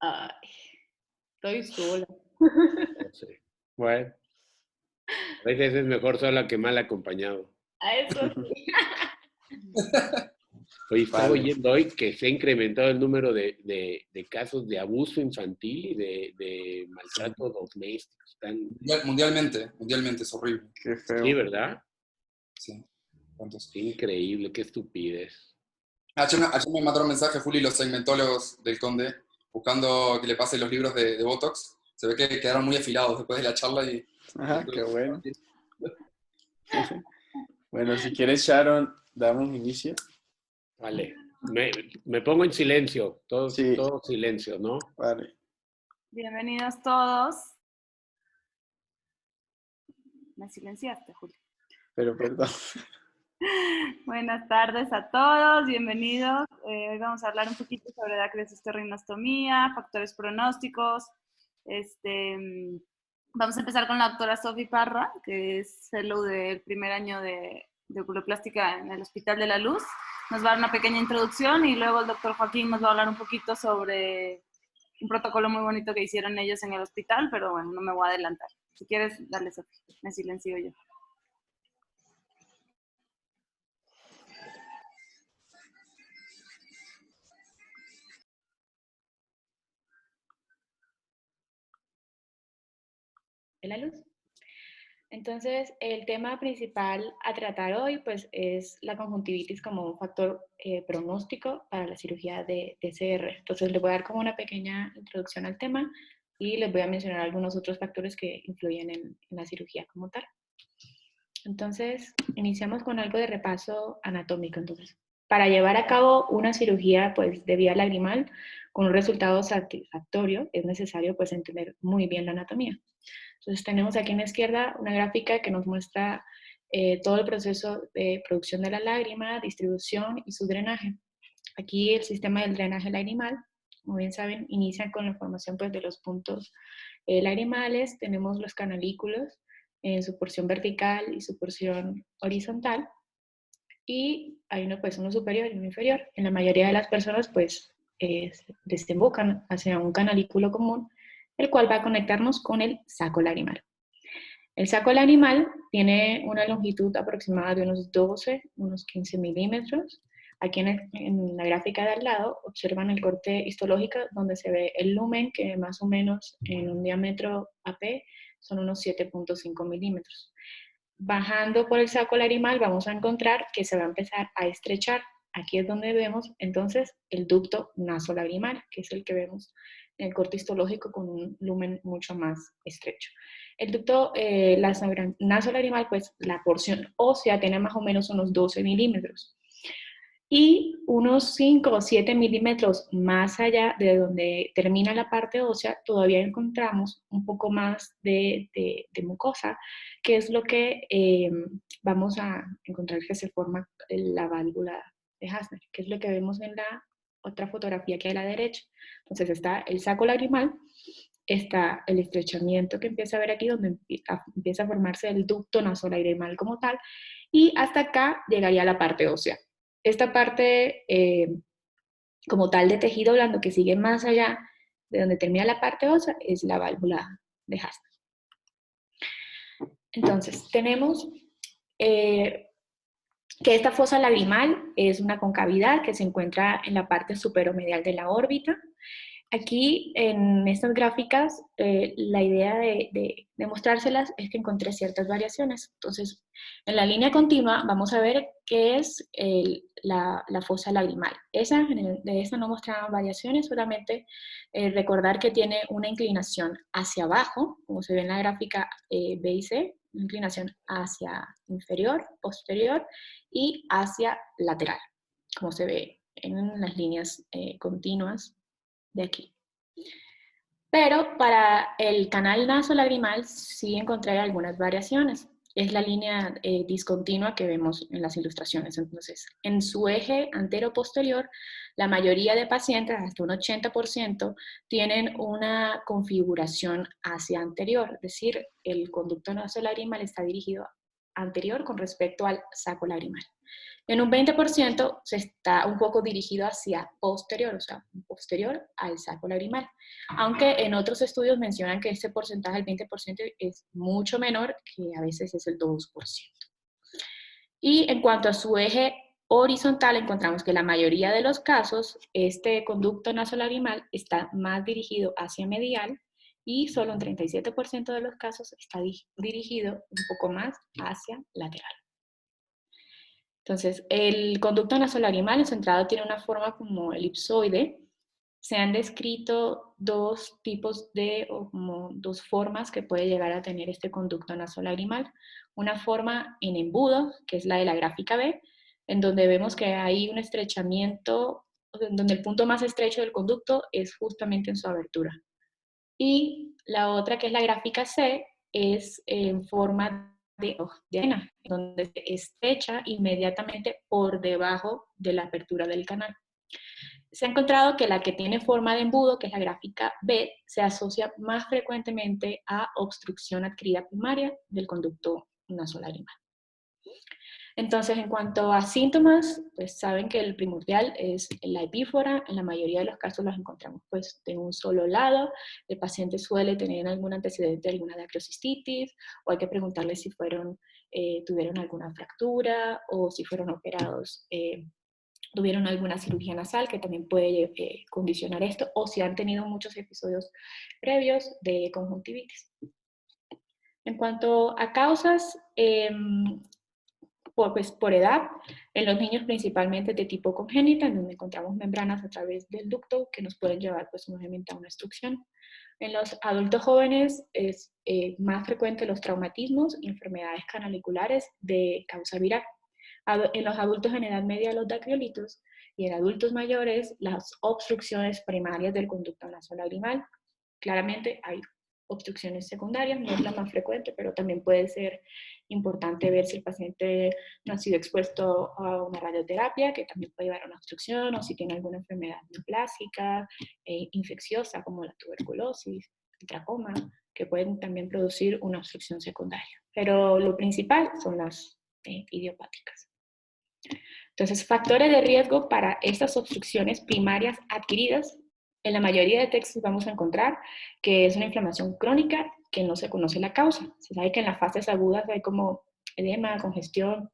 Ay, estoy sola. No sé. Bueno, a veces es mejor sola que mal acompañado. A eso sí. Hoy estaba Vale. oyendo hoy que se ha incrementado el número de casos de abuso infantil y de maltrato doméstico. Están, Mundialmente es horrible. Qué sí, feo. ¿verdad? Sí. ¿Cuántos? Qué increíble, qué estupidez. Ayer me mandaron un mensaje, Juli, los segmentólogos del Conde, buscando que le pase los libros de Botox. Se ve que quedaron muy afilados después de la charla y... Ajá, qué bueno. Bueno, si quieres, Sharon, damos inicio. Vale. Me pongo en silencio, Sí. todo silencio, ¿no? Vale. Bienvenidos todos. Me silenciaste, Julio. Pero perdón. Buenas tardes a todos, bienvenidos. Hoy vamos a hablar un poquito sobre la creciostorrinostomía, factores pronósticos. Vamos a empezar con la doctora Sofi Parra, que es fellow del primer año de oculoplástica en el Hospital de la Luz. Nos va a dar una pequeña introducción y luego el doctor Joaquín nos va a hablar un poquito sobre un protocolo muy bonito que hicieron ellos en el hospital, pero bueno, no me voy a adelantar. Si quieres, dale, Sofi, me silencio yo. De la luz. Entonces, el tema principal a tratar hoy pues, es la conjuntivitis como un factor pronóstico para la cirugía de CR. Entonces, les voy a dar como una pequeña introducción al tema y les voy a mencionar algunos otros factores que influyen en la cirugía como tal. Entonces, iniciamos con algo de repaso anatómico. Entonces, para llevar a cabo una cirugía pues, de vía lagrimal con un resultado satisfactorio, es necesario pues, entender muy bien la anatomía. Entonces tenemos aquí en la izquierda una gráfica que nos muestra todo el proceso de producción de la lágrima, distribución y su drenaje. Aquí el sistema del drenaje lagrimal, como bien saben, inicia con la formación pues, de los puntos lagrimales. Tenemos los canalículos en su porción vertical y su porción horizontal. Y hay uno superior y uno inferior. En la mayoría de las personas pues desembocan hacia un canalículo común, el cual va a conectarnos con el saco lagrimal. El saco lagrimal tiene una longitud aproximada de unos 12, unos 15 milímetros. Aquí en la gráfica de al lado observan el corte histológico donde se ve el lumen que más o menos en un diámetro AP son unos 7.5 milímetros. Bajando por el saco lagrimal vamos a encontrar que se va a empezar a estrechar. Aquí es donde vemos entonces el ducto nasolagrimal, que es el que vemos en el corte histológico con un lumen mucho más estrecho. El ducto nasolagrimal, pues la porción ósea tiene más o menos unos 12 milímetros. Y unos 5 o 7 milímetros más allá de donde termina la parte ósea, todavía encontramos un poco más de mucosa, que es lo que vamos a encontrar que se forma la válvula de Hasner, que es lo que vemos en la otra fotografía que hay a la derecha. Entonces está el saco lagrimal, está el estrechamiento que empieza a ver aquí, donde empieza a formarse el ducto nasolagrimal como tal, y hasta acá llegaría la parte ósea. Esta parte como tal de tejido blando que sigue más allá de donde termina la parte ósea es la válvula de Hasner. Entonces, tenemos que esta fosa lagrimal es una concavidad que se encuentra en la parte superomedial de la órbita. Aquí en estas gráficas la idea de mostrárselas es que encontré ciertas variaciones. Entonces, en la línea continua vamos a ver qué es la fosa lagrimal. De esa no mostraba variaciones, solamente recordar que tiene una inclinación hacia abajo, como se ve en la gráfica B y C, una inclinación hacia inferior, posterior y hacia lateral, como se ve en las líneas continuas de aquí. Pero para el canal nasolagrimal sí encontré algunas variaciones. Es la línea discontinua que vemos en las ilustraciones. Entonces, en su eje antero-posterior, la mayoría de pacientes, hasta un 80%, tienen una configuración hacia anterior, es decir, el conducto nasolagrimal está dirigido anterior con respecto al saco lagrimal. En un 20% se está un poco dirigido hacia posterior, o sea, posterior al saco lagrimal. Aunque en otros estudios mencionan que este porcentaje, el 20%, es mucho menor, que a veces es el 2%. Y en cuanto a su eje horizontal, encontramos que en la mayoría de los casos, este conducto nasolagrimal está más dirigido hacia medial y solo en 37% de los casos está dirigido un poco más hacia lateral. Entonces, el conducto nasolagrimal en su entrada tiene una forma como elipsoide. Se han descrito dos tipos de, o como dos formas que puede llegar a tener este conducto nasolagrimal. Una forma en embudo, que es la de la gráfica B, en donde vemos que hay un estrechamiento, donde el punto más estrecho del conducto es justamente en su abertura. Y la otra, que es la gráfica C, es en forma de arena, donde se estrecha inmediatamente por debajo de la apertura del canal. Se ha encontrado que la que tiene forma de embudo, que es la gráfica B, se asocia más frecuentemente a obstrucción adquirida primaria del conducto nasolagrimal. Entonces, en cuanto a síntomas, pues saben que el primordial es la epífora. En la mayoría de los casos los encontramos pues de un solo lado. El paciente suele tener algún antecedente de alguna dacrocistitis, o hay que preguntarle si tuvieron alguna fractura, o si fueron operados, tuvieron alguna cirugía nasal, que también puede condicionar esto, o si han tenido muchos episodios previos de conjuntivitis. En cuanto a causas, por edad, en los niños principalmente de tipo congénita, en donde encontramos membranas a través del ducto que nos pueden llevar pues nuevamente a una obstrucción. En los adultos jóvenes es más frecuente los traumatismos y enfermedades canaliculares de causa viral. En los adultos en edad media los dacriolitos, y en adultos mayores las obstrucciones primarias del conducto nasolagrimal. Claramente hay obstrucciones secundarias, no es la más frecuente, pero también puede ser importante ver si el paciente no ha sido expuesto a una radioterapia, que también puede llevar a una obstrucción, o si tiene alguna enfermedad neoplásica, infecciosa, como la tuberculosis, el tracoma, que pueden también producir una obstrucción secundaria. Pero lo principal son las idiopáticas. Entonces, factores de riesgo para estas obstrucciones primarias adquiridas. En la mayoría de textos vamos a encontrar que es una inflamación crónica que no se conoce la causa. Se sabe que en las fases agudas hay como edema, congestión,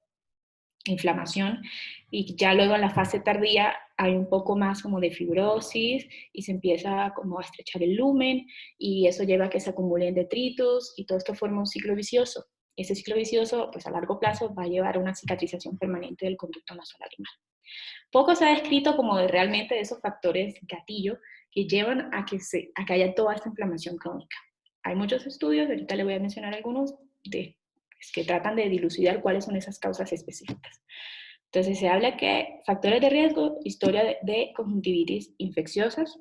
inflamación, y ya luego en la fase tardía hay un poco más como de fibrosis y se empieza como a estrechar el lumen, y eso lleva a que se acumulen detritos y todo esto forma un ciclo vicioso. Ese ciclo vicioso, pues a largo plazo, va a llevar a una cicatrización permanente del conducto nasolagrimal. Poco se ha descrito como realmente de esos factores gatillo que llevan a que haya toda esta inflamación crónica. Hay muchos estudios, ahorita le voy a mencionar algunos, que tratan de dilucidar cuáles son esas causas específicas. Entonces se habla que factores de riesgo, historia de conjuntivitis infecciosas,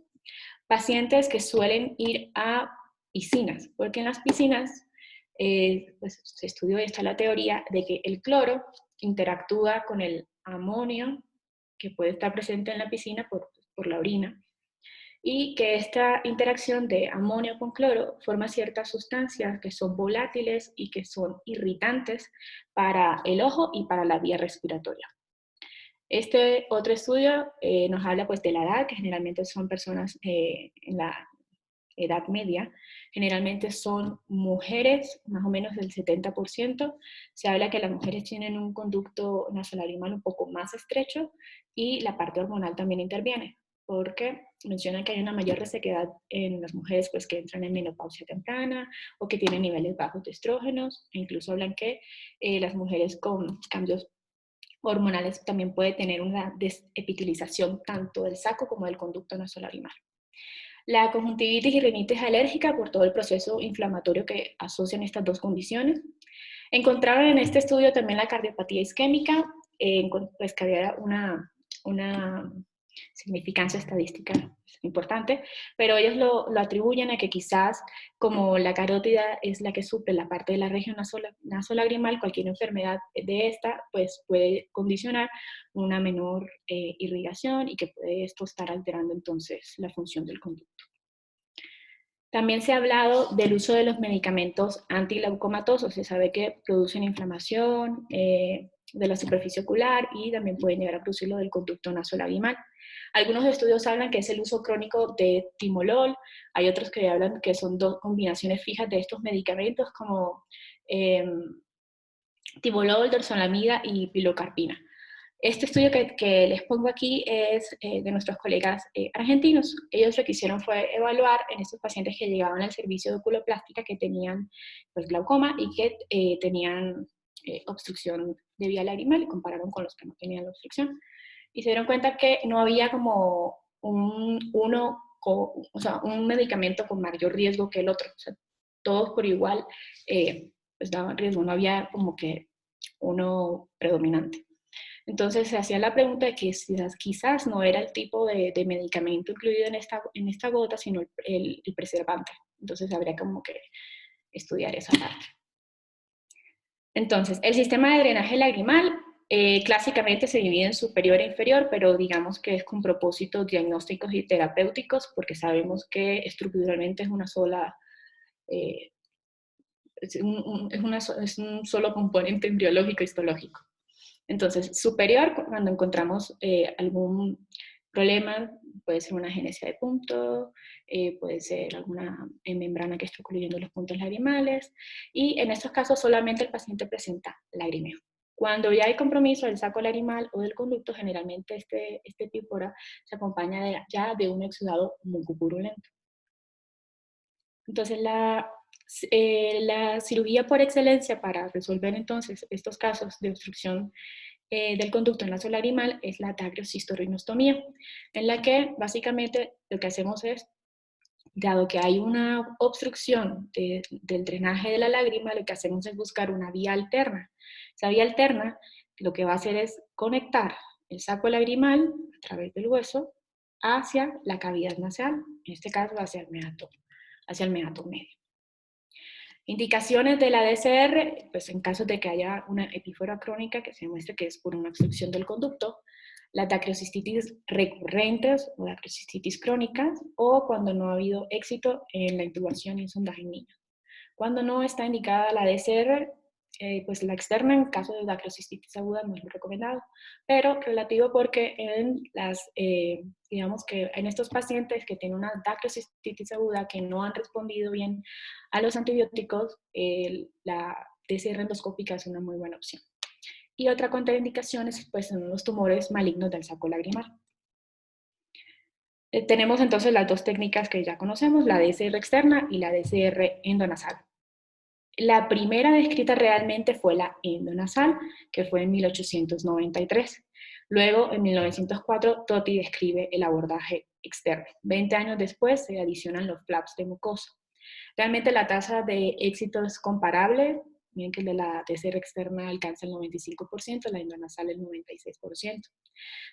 pacientes que suelen ir a piscinas, porque en las piscinas pues, se estudió, está la teoría de que el cloro interactúa con el amonio que puede estar presente en la piscina por la orina, y que esta interacción de amonio con cloro forma ciertas sustancias que son volátiles y que son irritantes para el ojo y para la vía respiratoria. Este otro estudio nos habla pues de la edad, que generalmente son personas en la edad media, generalmente son mujeres, más o menos del 70%. Se habla que las mujeres tienen un conducto nasolagrimal un poco más estrecho, y la parte hormonal también interviene, porque mencionan que hay una mayor resequedad en las mujeres pues, que entran en menopausia temprana o que tienen niveles bajos de estrógenos, e incluso hablan que las mujeres con cambios hormonales también puede tener una desepitelización tanto del saco como del conducto nasolagrimal. La conjuntivitis y rinitis alérgica por todo el proceso inflamatorio que asocian estas dos condiciones. Encontraron en este estudio también la cardiopatía isquémica, pues que había una significancia estadística importante, pero ellos lo atribuyen a que quizás como la carótida es la que suple la parte de la región nasolagrimal, cualquier enfermedad de esta pues puede condicionar una menor irrigación, y que puede esto estar alterando entonces la función del conducto. También se ha hablado del uso de los medicamentos antiglaucomatosos. Se sabe que producen inflamación de la superficie ocular y también pueden llegar a producirlo del conducto nasolagrimal. Algunos estudios hablan que es el uso crónico de timolol. Hay otros que hablan que son dos combinaciones fijas de estos medicamentos como timolol, dorzolamida y pilocarpina. Este estudio que les pongo aquí es de nuestros colegas argentinos. Ellos lo que hicieron fue evaluar en estos pacientes que llegaban al servicio de oculoplástica que tenían pues, glaucoma y que tenían obstrucción de vía lagrimal y compararon con los que no tenían la obstrucción. Y se dieron cuenta que no había como un medicamento con mayor riesgo que el otro. O sea, todos por igual pues daban riesgo, no había como que uno predominante. Entonces se hacía la pregunta de que quizás no era el tipo de medicamento incluido en esta gota, sino el preservante. Entonces habría como que estudiar esa parte. Entonces, el sistema de drenaje lagrimal clásicamente se divide en superior e inferior, pero digamos que es con propósitos diagnósticos y terapéuticos, porque sabemos que estructuralmente es una sola... es un solo componente embriológico histológico. Entonces, superior, cuando encontramos algún problema, puede ser una agenesia de punto, puede ser alguna membrana que esté ocluyendo los puntos lagrimales, y en estos casos solamente el paciente presenta lagrimeo. Cuando ya hay compromiso del saco lagrimal o del conducto, generalmente este pípora se acompaña ya de un exudado mucopurulento. Entonces, la cirugía por excelencia para resolver entonces estos casos de obstrucción del conducto nasolagrimal es la dacriocistorrinostomía, en la que básicamente lo que hacemos es, dado que hay una obstrucción del drenaje de la lágrima, lo que hacemos es buscar una vía alterna. Esa vía alterna lo que va a hacer es conectar el saco lagrimal a través del hueso hacia la cavidad nasal, en este caso hacia el meato medio. Indicaciones de la DCR, pues en caso de que haya una epífora crónica que se muestre que es por una obstrucción del conducto, las dacrocistitis recurrentes o dacrocistitis crónicas, o cuando no ha habido éxito en la intubación y sondaje en niños. Cuando no está indicada la DCR, pues la externa en caso de dacrocistitis aguda no es muy recomendado, pero relativo porque digamos que en estos pacientes que tienen una dacrocistitis aguda que no han respondido bien a los antibióticos, la DCR endoscópica es una muy buena opción. Y otra contraindicación es pues, son los tumores malignos del saco lagrimal. Tenemos entonces las dos técnicas que ya conocemos, la DCR externa y la DCR endonasal. La primera descrita realmente fue la endonasal, que fue en 1893. Luego, en 1904, Totti describe el abordaje externo. 20 años después se adicionan los flaps de mucosa. Realmente la tasa de éxito es comparable. Miren que el de la DCR externa alcanza el 95%, la endonasal el 96%.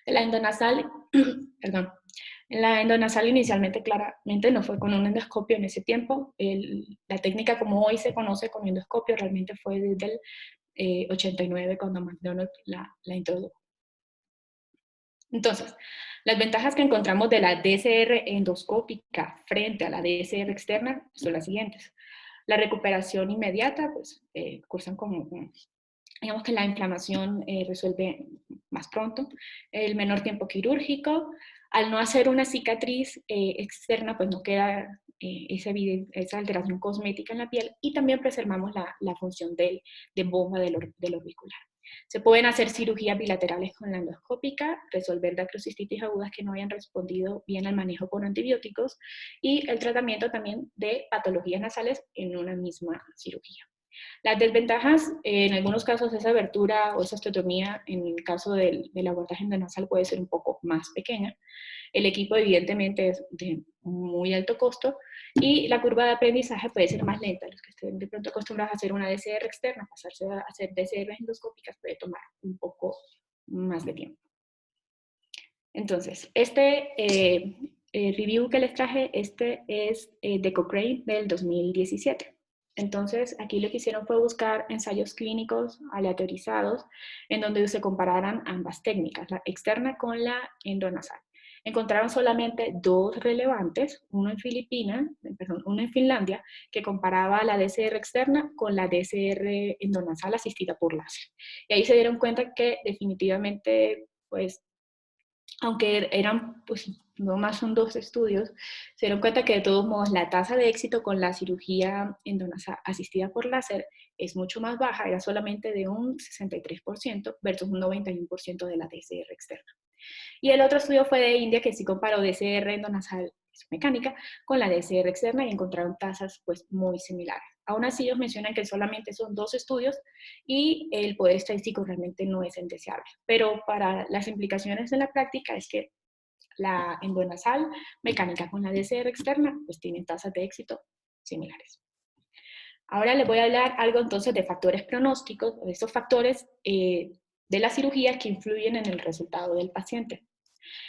De la endonasal, perdón, la endonasal inicialmente claramente no fue con un endoscopio en ese tiempo. La técnica como hoy se conoce con endoscopio realmente fue desde el 89 cuando McDonald la introdujo. Entonces, las ventajas que encontramos de la DCR endoscópica frente a la DCR externa son las siguientes. La recuperación inmediata, pues cursan como, digamos que la inflamación resuelve más pronto, el menor tiempo quirúrgico, al no hacer una cicatriz externa, pues no queda esa alteración cosmética en la piel y también preservamos la función de bomba del orbicular. Se pueden hacer cirugías bilaterales con la endoscópica, resolver dacrocistitis agudas que no hayan respondido bien al manejo con antibióticos y el tratamiento también de patologías nasales en una misma cirugía. Las desventajas, en algunos casos esa abertura o esa osteotomía, en el caso del abordaje endonasal puede ser un poco más pequeña. El equipo evidentemente es de muy alto costo y la curva de aprendizaje puede ser más lenta. Los que estén de pronto acostumbrados a hacer una DCR externa, pasarse a hacer DCR endoscópicas puede tomar un poco más de tiempo. Entonces, review que les traje, es de Cochrane del 2017. Entonces, aquí lo que hicieron fue buscar ensayos clínicos aleatorizados en donde se compararan ambas técnicas, la externa con la endonasal. encontraron solamente 2 relevantes, uno uno en Finlandia, que comparaba la DCR externa con la DCR endonasal asistida por láser. Y ahí se dieron cuenta que definitivamente, pues, aunque eran, pues, no más son 2 estudios, se dieron cuenta que de todos modos la tasa de éxito con la cirugía endonasal asistida por láser es mucho más baja, era solamente de un 63% versus un 91% de la DCR externa. Y el otro estudio fue de India, que sí comparó DCR endonasal mecánica con la DCR externa y encontraron tasas pues muy similares. Aún así, ellos mencionan que solamente son 2 estudios y el poder estadístico realmente no es el deseable. Pero para las implicaciones de la práctica es que la endonasal mecánica con la DCR externa pues tienen tasas de éxito similares. Ahora les voy a hablar algo entonces de factores pronósticos, de estos factores de la cirugía que influyen en el resultado del paciente.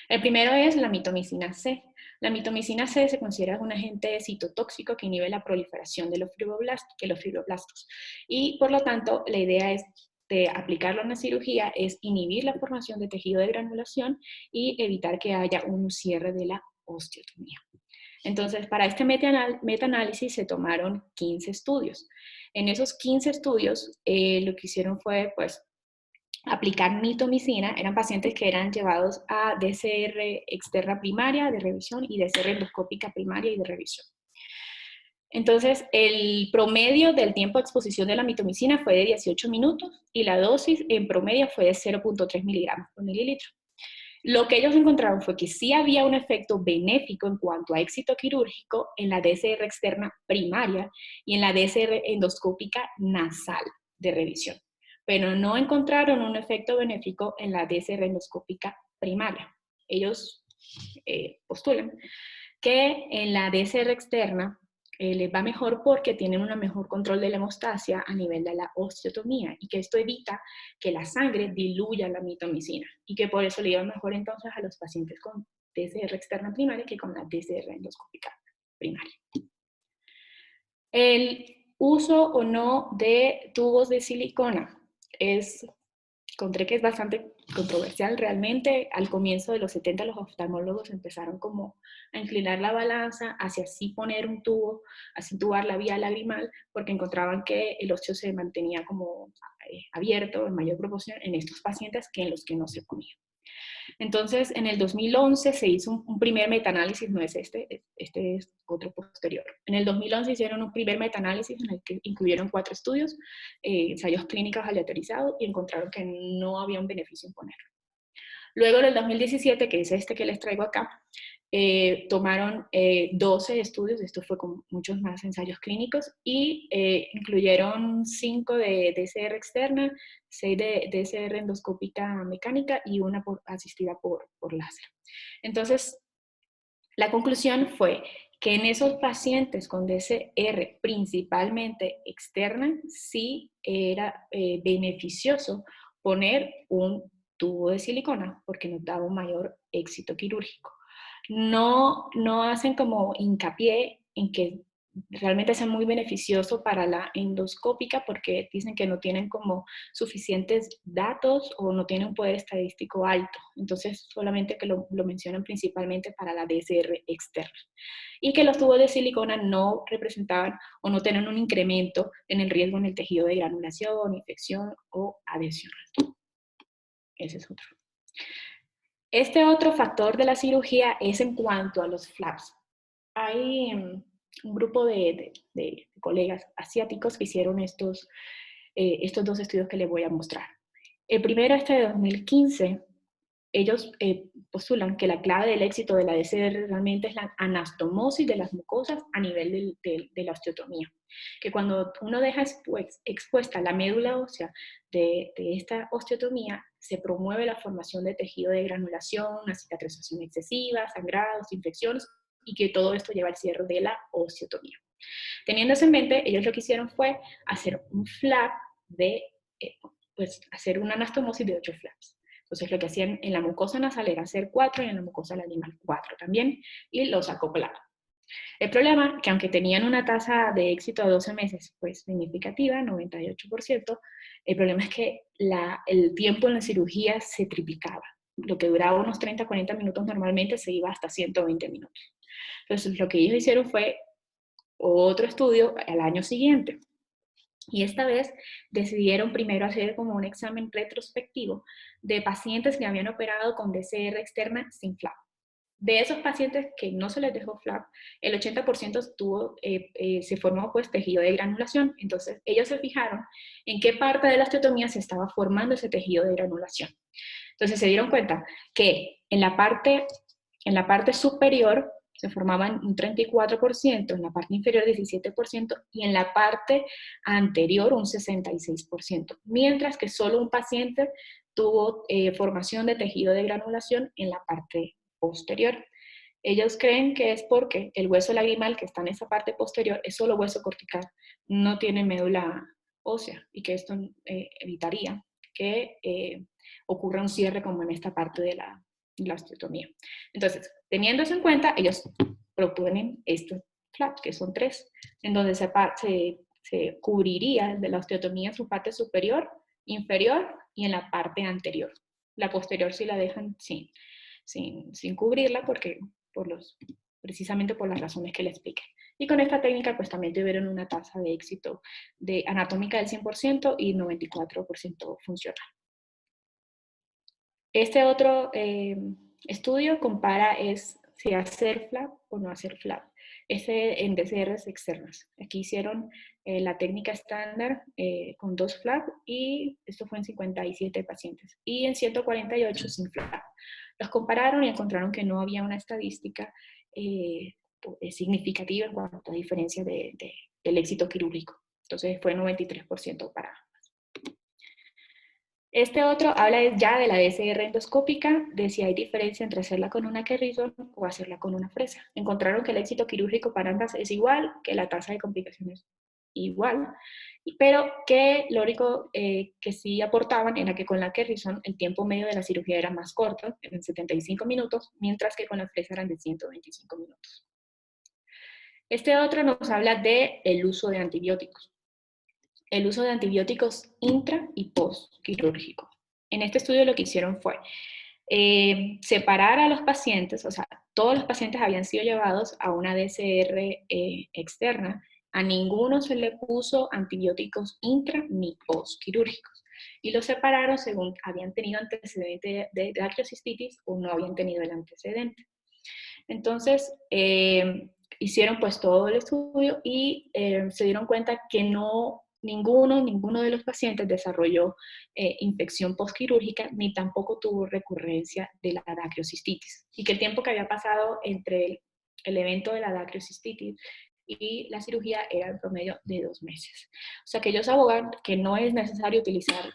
El primero es la mitomicina C. La mitomicina C se considera un agente citotóxico que inhibe la proliferación de los fibroblastos. Y por lo tanto, la idea es de aplicarlo en la cirugía es inhibir la formación de tejido de granulación y evitar que haya un cierre de la osteotomía. Entonces, para este metaanálisis se tomaron 15 estudios. En esos 15 estudios, lo que hicieron fue, pues, aplicar mitomicina. Eran pacientes que eran llevados a DCR externa primaria de revisión y DCR endoscópica primaria y de revisión. Entonces, el promedio del tiempo de exposición de la mitomicina fue de 18 minutos y la dosis en promedio fue de 0.3 miligramos por mililitro. Lo que ellos encontraron fue que sí había un efecto benéfico en cuanto a éxito quirúrgico en la DCR externa primaria y en la DCR endoscópica nasal de revisión, pero no encontraron un efecto benéfico en la DCR endoscópica primaria. Ellos postulan que en la DCR externa les va mejor porque tienen un mejor control de la hemostasia a nivel de la osteotomía y que esto evita que la sangre diluya la mitomicina y que por eso le iba mejor entonces a los pacientes con DCR externa primaria que con la DCR endoscópica primaria. El uso o no de tubos de silicona encontré que es bastante controversial realmente. Al comienzo de los 70 los oftalmólogos empezaron como a inclinar la balanza hacia sí poner un tubo, así tubar la vía lagrimal, porque encontraban que el óseo se mantenía como abierto en mayor proporción en estos pacientes que en los que no se ponía. Entonces, en el 2011 se hizo un primer metaanálisis, no es este es otro posterior. En el 2011 hicieron un primer metaanálisis en el que incluyeron 4 estudios, ensayos clínicos aleatorizados, y encontraron que no había un beneficio en ponerlo. Luego, en el 2017, que es este que les traigo acá, tomaron 12 estudios, esto fue con muchos más ensayos clínicos, y incluyeron 5 de DCR externa, 6 de DCR endoscópica mecánica y una asistida por láser. Entonces, la conclusión fue que en esos pacientes con DCR principalmente externa, sí era beneficioso poner un tubo de silicona porque nos daba un mayor éxito quirúrgico. No hacen como hincapié en que realmente es muy beneficioso para la endoscópica porque dicen que no tienen como suficientes datos o no tienen un poder estadístico alto. Entonces, solamente que lo mencionan principalmente para la DCR externa. Y que los tubos de silicona no representaban o no tienen un incremento en el riesgo en el tejido de granulación, infección o adhesión. Ese es otro. Este otro factor de la cirugía es en cuanto a los flaps. Hay un grupo de colegas asiáticos que hicieron estos 2 estudios que les voy a mostrar. El primero, de 2015, ellos postulan que la clave del éxito de la DCR realmente es la anastomosis de las mucosas a nivel de la osteotomía. Que cuando uno deja expuesta la médula ósea de esta osteotomía, se promueve la formación de tejido de granulación, una cicatrización excesiva, sangrados, infecciones, y que todo esto lleva al cierre de la osteotomía. Teniendo eso en mente, ellos lo que hicieron fue hacer un flap hacer una anastomosis de 8 flaps. Entonces lo que hacían en la mucosa nasal era hacer 4 y en la mucosa lagrimal 4 también, y los acoplaban. El problema es que aunque tenían una tasa de éxito a 12 meses pues significativa, 98%, el problema es que el tiempo en la cirugía se triplicaba. lo que duraba unos 30, 40 minutos normalmente se iba hasta 120 minutos. Entonces, lo que ellos hicieron fue otro estudio al año siguiente. Y esta vez decidieron primero hacer como un examen retrospectivo de pacientes que habían operado con DCR externa sin flap. De esos pacientes que no se les dejó flap, el 80% se formó pues tejido de granulación. Entonces ellos se fijaron en qué parte de la osteotomía se estaba formando ese tejido de granulación. Entonces se dieron cuenta que en la parte superior se formaban un 34%, en la parte inferior 17% y en la parte anterior un 66%, mientras que solo un paciente tuvo formación de tejido de granulación en la parte posterior. Ellos creen que es porque el hueso lagrimal que está en esa parte posterior es solo hueso cortical, no tiene médula ósea, y que esto evitaría que ocurra un cierre como en esta parte de la osteotomía. Entonces, teniendo eso en cuenta, ellos proponen estos flaps, que son 3, en donde se cubriría de la osteotomía en su parte superior, inferior y en la parte anterior. La posterior sí la dejan sin cubrirla precisamente por las razones que le expliqué. Y con esta técnica pues también tuvieron una tasa de éxito anatómica del 100% y 94% funcional. Este otro estudio compara si hacer flap o no hacer flap. En DCRs externas. Aquí hicieron la técnica estándar con 2 flap y esto fue en 57 pacientes. Y en 148 sin flap. Los compararon y encontraron que no había una estadística significativa en cuanto a diferencia del éxito quirúrgico. Entonces fue 93% para. Este otro habla ya de la DCR endoscópica, de si hay diferencia entre hacerla con una Kerrison o hacerla con una fresa. Encontraron que el éxito quirúrgico para ambas es igual, que la tasa de complicaciones igual, pero que lo único que sí aportaban era que con la Kerrison el tiempo medio de la cirugía era más corto, eran 75 minutos, mientras que con la fresa eran de 125 minutos. Este otro nos habla del uso de antibióticos. El uso de antibióticos intra y post-quirúrgico. En este estudio lo que hicieron fue separar a los pacientes, o sea, todos los pacientes habían sido llevados a una DCR externa, a ninguno se le puso antibióticos intra ni post-quirúrgicos, y los separaron según habían tenido antecedente de dactiocistitis o no habían tenido el antecedente. Entonces, hicieron pues todo el estudio y se dieron cuenta que ninguno de los pacientes desarrolló infección postquirúrgica ni tampoco tuvo recurrencia de la dactiocistitis, y que el tiempo que había pasado entre el evento de la dactiocistitis y la cirugía era en promedio de 2 meses. O sea que ellos abogan que no es necesario utilizar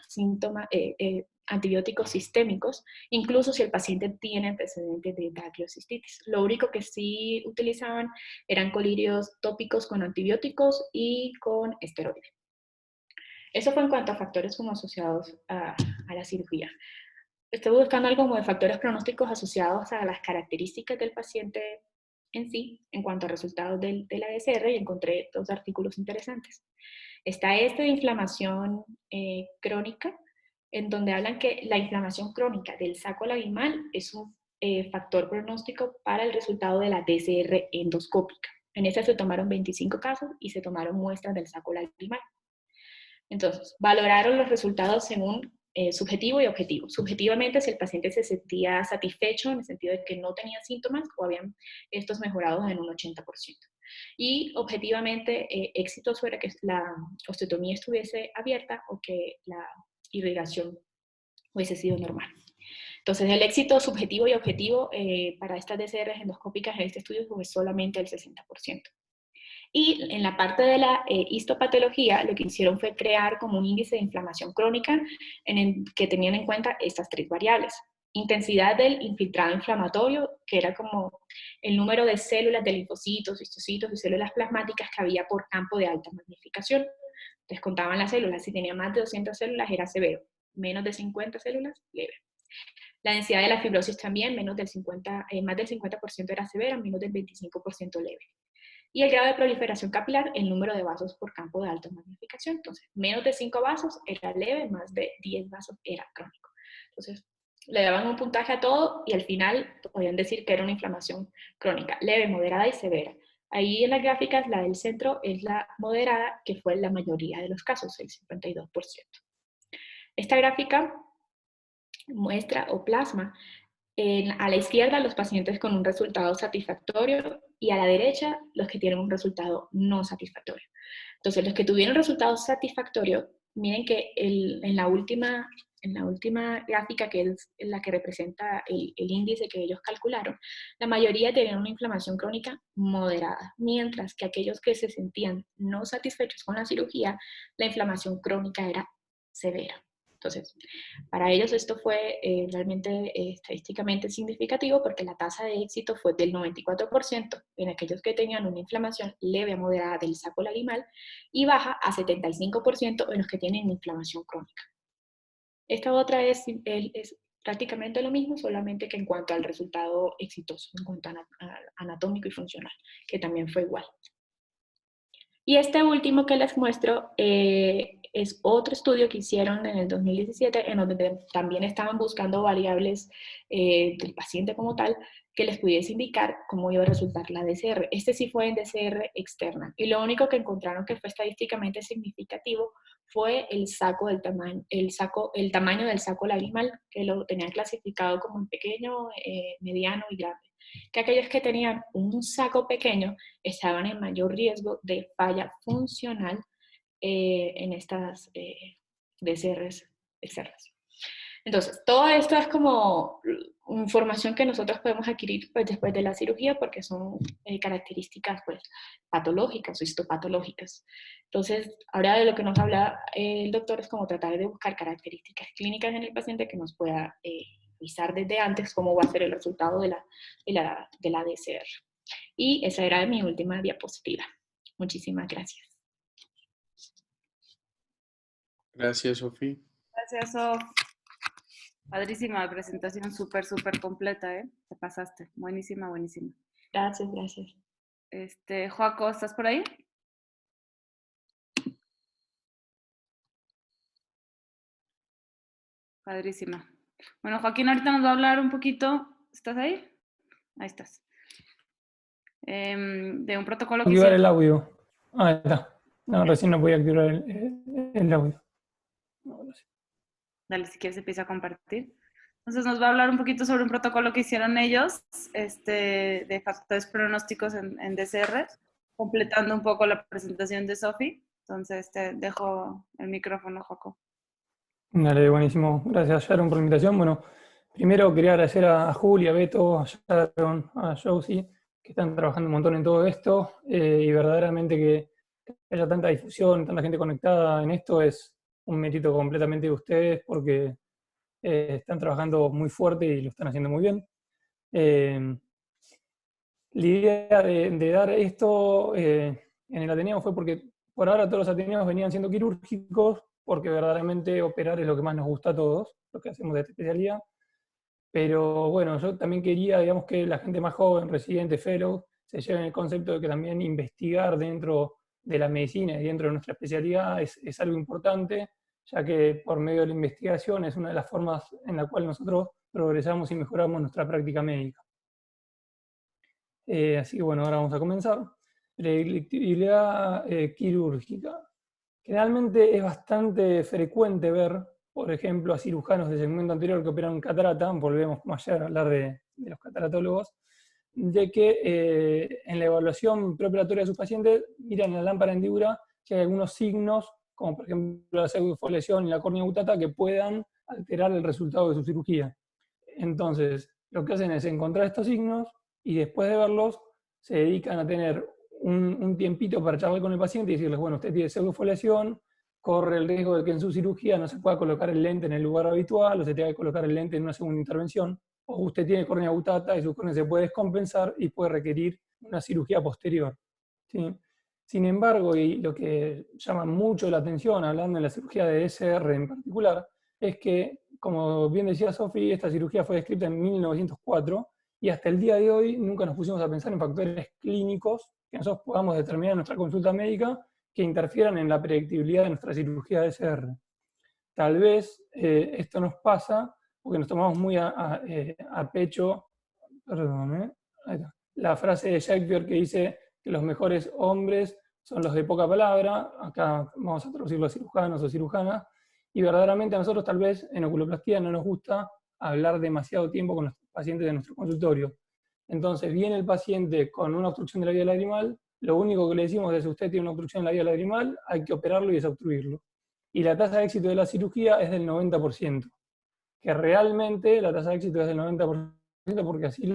antibióticos sistémicos, incluso si el paciente tiene antecedentes de dactiocistitis. Lo único que sí utilizaban eran colirios tópicos con antibióticos y con esteroides. Eso fue en cuanto a factores como asociados a la cirugía. Estoy buscando algo como de factores pronósticos asociados a las características del paciente en sí, en cuanto a resultados de la DCR, y encontré 2 artículos interesantes. Está de inflamación crónica, en donde hablan que la inflamación crónica del saco lagrimal es un factor pronóstico para el resultado de la DCR endoscópica. En esta se tomaron 25 casos y se tomaron muestras del saco lagrimal. Entonces, valoraron los resultados según subjetivo y objetivo. Subjetivamente, si el paciente se sentía satisfecho en el sentido de que no tenía síntomas o habían estos mejorados en un 80%. Y objetivamente, éxito sobre que la osteotomía estuviese abierta o que la irrigación hubiese sido normal. Entonces, el éxito subjetivo y objetivo para estas DCRs endoscópicas en este estudio fue solamente el 60%. Y en la parte de la histopatología, lo que hicieron fue crear como un índice de inflamación crónica que tenían en cuenta estas 3 variables. Intensidad del infiltrado inflamatorio, que era como el número de células de linfocitos, histocitos y células plasmáticas que había por campo de alta magnificación. Entonces contaban las células, si tenía más de 200 células era severo, menos de 50 células, leve. La densidad de la fibrosis también, más del 50% era severa, menos del 25% leve. Y el grado de proliferación capilar, el número de vasos por campo de alta magnificación. Entonces, menos de 5 vasos era leve, más de 10 vasos era crónico. Entonces, Le daban un puntaje a todo y al final podían decir que era una inflamación crónica, leve, moderada y severa. Ahí en las gráficas, la del centro es la moderada, que fue la mayoría de los casos, el 52%. Esta gráfica muestra o plasma a la izquierda los pacientes con un resultado satisfactorio y a la derecha los que tienen un resultado no satisfactorio. Entonces, los que tuvieron resultado satisfactorio, miren que en la última gráfica, que es la que representa el índice que ellos calcularon, la mayoría tenían una inflamación crónica moderada, mientras que aquellos que se sentían no satisfechos con la cirugía, la inflamación crónica era severa. Entonces, para ellos esto fue realmente estadísticamente significativo porque la tasa de éxito fue del 94% en aquellos que tenían una inflamación leve a moderada del saco lagrimal y baja a 75% en los que tienen inflamación crónica. Esta otra es prácticamente lo mismo, solamente que en cuanto al resultado exitoso, en cuanto a anatómico y funcional, que también fue igual. Y este último que les muestro es otro estudio que hicieron en el 2017, en donde también estaban buscando variables del paciente como tal, que les pudiese indicar cómo iba a resultar la DCR. Este sí fue en DCR externa. Y lo único que encontraron que fue estadísticamente significativo fue el tamaño del saco lagrimal, que lo tenían clasificado como en pequeño, mediano y grande. Que aquellos que tenían un saco pequeño estaban en mayor riesgo de falla funcional en estas DCRs externas. Entonces, todo esto es como información que nosotros podemos adquirir pues, después de la cirugía porque son características pues, patológicas o histopatológicas. Entonces, ahora de lo que nos habla el doctor es como tratar de buscar características clínicas en el paciente que nos pueda avisar desde antes cómo va a ser el resultado de la DCR. Y esa era mi última diapositiva. Muchísimas gracias. Gracias, Sofía. Gracias, Sof. Padrísima presentación, súper completa, ¿eh? Te pasaste. Buenísima. Gracias, gracias. Joaco, ¿estás por ahí? Padrísima. Bueno, Joaquín ahorita nos va a hablar un poquito. ¿Estás ahí? Ahí estás. De un protocolo que Activar hicieron. el audio. Ahí está. No, recién no podía activar el audio. Dale, si quieres empieza a compartir. Entonces nos va a hablar un poquito sobre un protocolo que hicieron ellos de factores pronósticos en DCR, completando un poco la presentación de Sofi. Entonces te dejo el micrófono, Joaco. Dale, buenísimo. Gracias, Sharon, por la invitación. Bueno, primero quería agradecer a Juli, a Beto, a Sharon, a Josie, que están trabajando un montón en todo esto, y verdaderamente que haya tanta difusión, tanta gente conectada en esto es un mérito completamente de ustedes porque están trabajando muy fuerte y lo están haciendo muy bien. La idea de dar esto en el Ateneo fue porque por ahora todos los ateneos venían siendo quirúrgicos, porque verdaderamente operar es lo que más nos gusta a todos, lo que hacemos de esta especialidad. Pero bueno, yo también quería, digamos, que la gente más joven, residente, fellow, se lleven el concepto de que también investigar dentro de la medicina y dentro de nuestra especialidad es algo importante, ya que por medio de la investigación es una de las formas en la cual nosotros progresamos y mejoramos nuestra práctica médica. Así que bueno, ahora vamos a comenzar. Predictibilidad quirúrgica. Generalmente es bastante frecuente ver, por ejemplo, a cirujanos del segmento anterior que operan catarata, volvemos como ayer a hablar de los cataratólogos, de que en la evaluación preoperatoria de sus pacientes miran en la lámpara hendidura si hay algunos signos, como por ejemplo la pseudofoliación y la córnea gutata, que puedan alterar el resultado de su cirugía. Entonces, lo que hacen es encontrar estos signos y después de verlos se dedican a tener un tiempito para charlar con el paciente y decirles, bueno, usted tiene pseudofoliación, corre el riesgo de que en su cirugía no se pueda colocar el lente en el lugar habitual o se tenga que colocar el lente en una segunda intervención, o usted tiene córnea gutata y su córnea se puede descompensar y puede requerir una cirugía posterior. ¿Sí? Sin embargo, y lo que llama mucho la atención, hablando de la cirugía de DCR en particular, es que, como bien decía Sofi, esta cirugía fue descrita en 1904 y hasta el día de hoy nunca nos pusimos a pensar en factores clínicos que nosotros podamos determinar en nuestra consulta médica que interfieran en la predictibilidad de nuestra cirugía de DCR. Tal vez esto nos pasa porque nos tomamos muy a pecho, perdón, ahí está, la frase de Shakespeare que dice que los mejores hombres son los de poca palabra, acá vamos a traducirlo a cirujanos o cirujanas, y verdaderamente a nosotros tal vez en oculoplastía no nos gusta hablar demasiado tiempo con los pacientes de nuestro consultorio. Entonces viene el paciente con una obstrucción de la vía lagrimal, lo único que le decimos es: si usted tiene una obstrucción en la vía lagrimal, hay que operarlo y desobstruirlo. Y la tasa de éxito de la cirugía es del 90%, que realmente la tasa de éxito es del 90%, porque así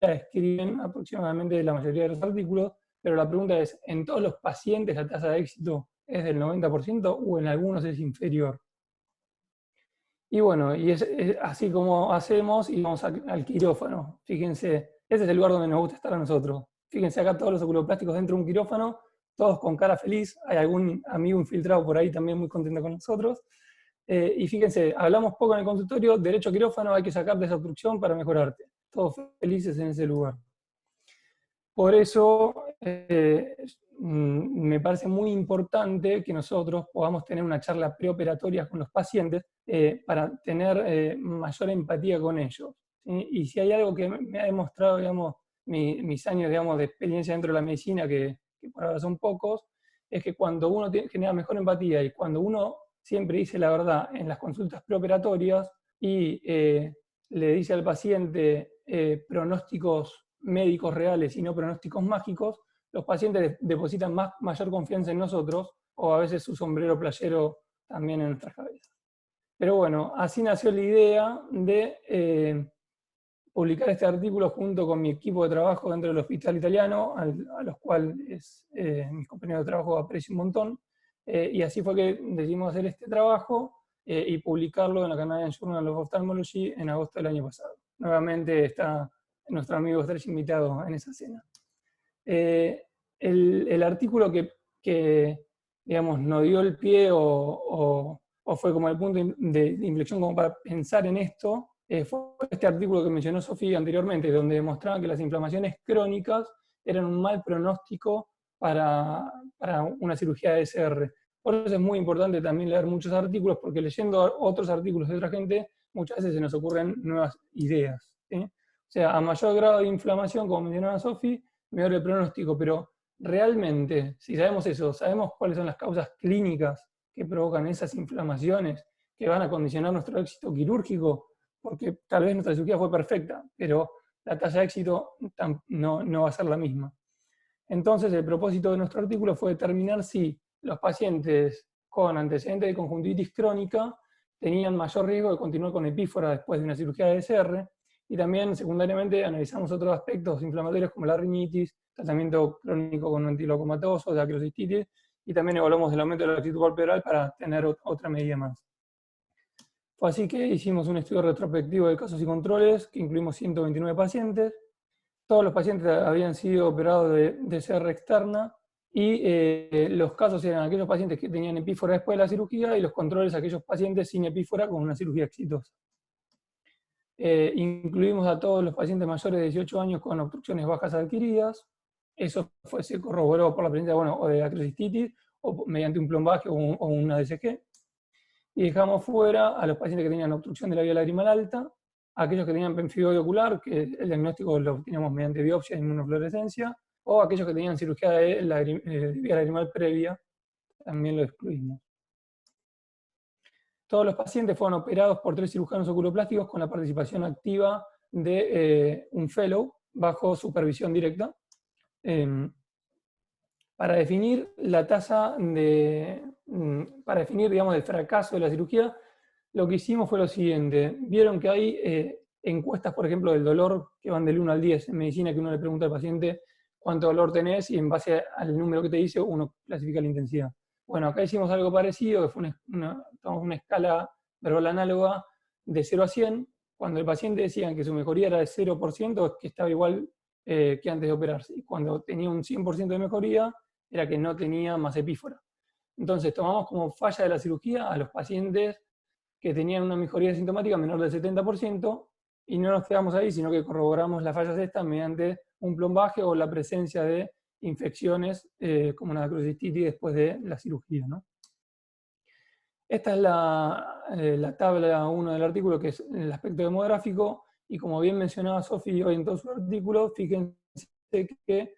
la escriben aproximadamente la mayoría de los artículos, pero la pregunta es: ¿en todos los pacientes la tasa de éxito es del 90% o en algunos es inferior? Y bueno, y es así como hacemos, y vamos al quirófano. Fíjense, ese es el lugar donde nos gusta estar a nosotros. Fíjense acá todos los oculoplásticos dentro de un quirófano, todos con cara feliz. Hay algún amigo infiltrado por ahí también muy contento con nosotros. Y fíjense, hablamos poco en el consultorio: derecho a quirófano, hay que sacar desobstrucción para mejorarte. Todos felices en ese lugar. Por eso me parece muy importante que nosotros podamos tener una charla preoperatoria con los pacientes para tener mayor empatía con ellos. ¿Sí? Y si hay algo que me ha demostrado, digamos, mis años, digamos, de experiencia dentro de la medicina, que por ahora son pocos, es que cuando uno genera mejor empatía y cuando uno siempre dice la verdad en las consultas preoperatorias y le dice al paciente pronósticos médicos reales y no pronósticos mágicos, los pacientes depositan mayor confianza en nosotros, o a veces su sombrero playero también en nuestras cabezas. Pero bueno, así nació la idea de publicar este artículo junto con mi equipo de trabajo dentro del hospital italiano, a los cuales mis compañeros de trabajo aprecio un montón, y así fue que decidimos hacer este trabajo y publicarlo en la Canadian Journal of Ophthalmology en agosto del año pasado. Nuevamente está nuestro amigo Stretch invitado en esa cena. El artículo que digamos, nos dio el pie o fue como el punto de inflexión como para pensar en esto, fue este artículo que mencionó Sofía anteriormente, donde demostraba que las inflamaciones crónicas eran un mal pronóstico para una cirugía de SR. Por eso es muy importante también leer muchos artículos, porque leyendo otros artículos de otra gente, muchas veces se nos ocurren nuevas ideas, ¿sí? O sea, a mayor grado de inflamación, como mencionaba Sofía, mejor el pronóstico, pero realmente, si sabemos eso, sabemos cuáles son las causas clínicas que provocan esas inflamaciones, que van a condicionar nuestro éxito quirúrgico, porque tal vez nuestra cirugía fue perfecta, pero la tasa de éxito no va a ser la misma. Entonces, el propósito de nuestro artículo fue determinar si los pacientes con antecedentes de conjuntivitis crónica tenían mayor riesgo de continuar con epífora después de una cirugía de SR, y también, secundariamente, analizamos otros aspectos inflamatorios como la rinitis, tratamiento crónico con un antilocomatoso, de acrocistitis, y también evaluamos el aumento de la actitud palpebral para tener otra medida más. Fue así que hicimos un estudio retrospectivo de casos y controles, que incluimos 129 pacientes. Todos los pacientes habían sido operados de SR externa, y los casos eran aquellos pacientes que tenían epífora después de la cirugía, y los controles aquellos pacientes sin epífora con una cirugía exitosa. Incluimos a todos los pacientes mayores de 18 años con obstrucciones bajas adquiridas. Eso se corroboró por la presencia, o de acrocistitis, o mediante un plombaje o una DCG. Y dejamos fuera a los pacientes que tenían obstrucción de la vía lagrimal alta, aquellos que tenían pemfigoide ocular, que el diagnóstico lo obteníamos mediante biopsia e inmunofluorescencia, o aquellos que tenían cirugía de vía lagrimal previa, también lo excluimos. Todos los pacientes fueron operados por 3 cirujanos oculoplásticos con la participación activa de un fellow bajo supervisión directa. Para definir la tasa para definir, digamos, el fracaso de la cirugía, lo que hicimos fue lo siguiente. Vieron que hay encuestas, por ejemplo, del dolor, que van del 1 al 10 en medicina, que uno le pregunta al paciente cuánto dolor tenés, y en base al número que te dice, uno clasifica la intensidad. Bueno, acá hicimos algo parecido, que fue tomamos una escala verbal análoga de 0 a 100. Cuando el paciente decía que su mejoría era de 0%, es que estaba igual que antes de operarse. Y cuando tenía un 100% de mejoría, era que no tenía más epífora. Entonces tomamos como falla de la cirugía a los pacientes que tenían una mejoría sintomática menor del 70%, y no nos quedamos ahí, sino que corroboramos las fallas estas mediante un plombaje o la presencia de infecciones como una acrocistitis después de la cirugía, ¿no? Esta es la tabla 1 del artículo, que es el aspecto demográfico, y como bien mencionaba Sofi hoy en todo su artículo, fíjense que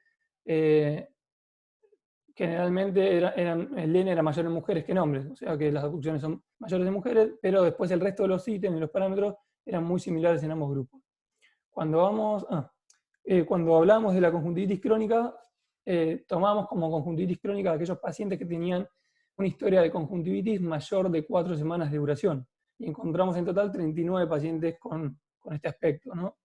generalmente el N era mayor en mujeres que en hombres, o sea que las abducciones son mayores en mujeres, pero después el resto de los ítems y los parámetros eran muy similares en ambos grupos. Cuando hablamos de la conjuntivitis crónica, tomamos como conjuntivitis crónica a aquellos pacientes que tenían una historia de conjuntivitis mayor de 4 semanas de duración. Y encontramos en total 39 pacientes con este aspecto, ¿no?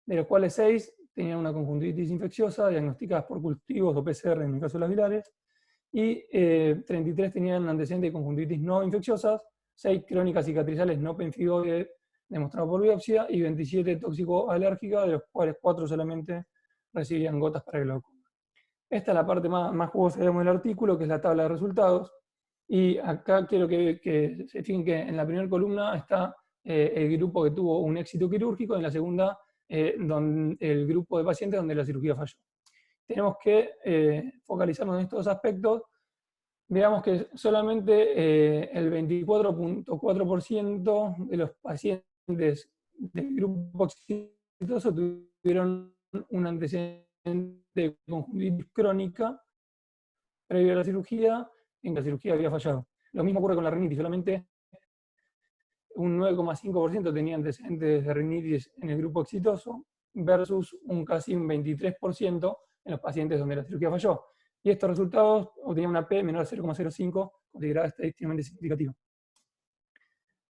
De los cuales 6 tenían una conjuntivitis infecciosa, diagnosticadas por cultivos o PCR en el caso de las vilares, y 33 tenían antecedentes de conjuntivitis no infecciosas, 6 crónicas cicatrizales no pemfigoide demostrado por biopsia, y 27 tóxico-alérgicas, de los cuales 4 solamente recibían gotas para el glaucoma. Esta es la parte más jugosa del artículo, que es la tabla de resultados. Y acá quiero que se fijen que en la primera columna está el grupo que tuvo un éxito quirúrgico, en la segunda el grupo de pacientes donde la cirugía falló. Tenemos que focalizarnos en estos aspectos. Veamos que solamente el 24.4% de los pacientes del grupo exitoso tuvieron un antecedente de conjuntivitis crónica previo a la cirugía, en que la cirugía había fallado. Lo mismo ocurre con la rinitis, solamente un 9,5% tenía antecedentes de rinitis en el grupo exitoso, versus casi un 23% en los pacientes donde la cirugía falló. Y estos resultados obtenían una P menor a 0,05, considerada estadísticamente significativa.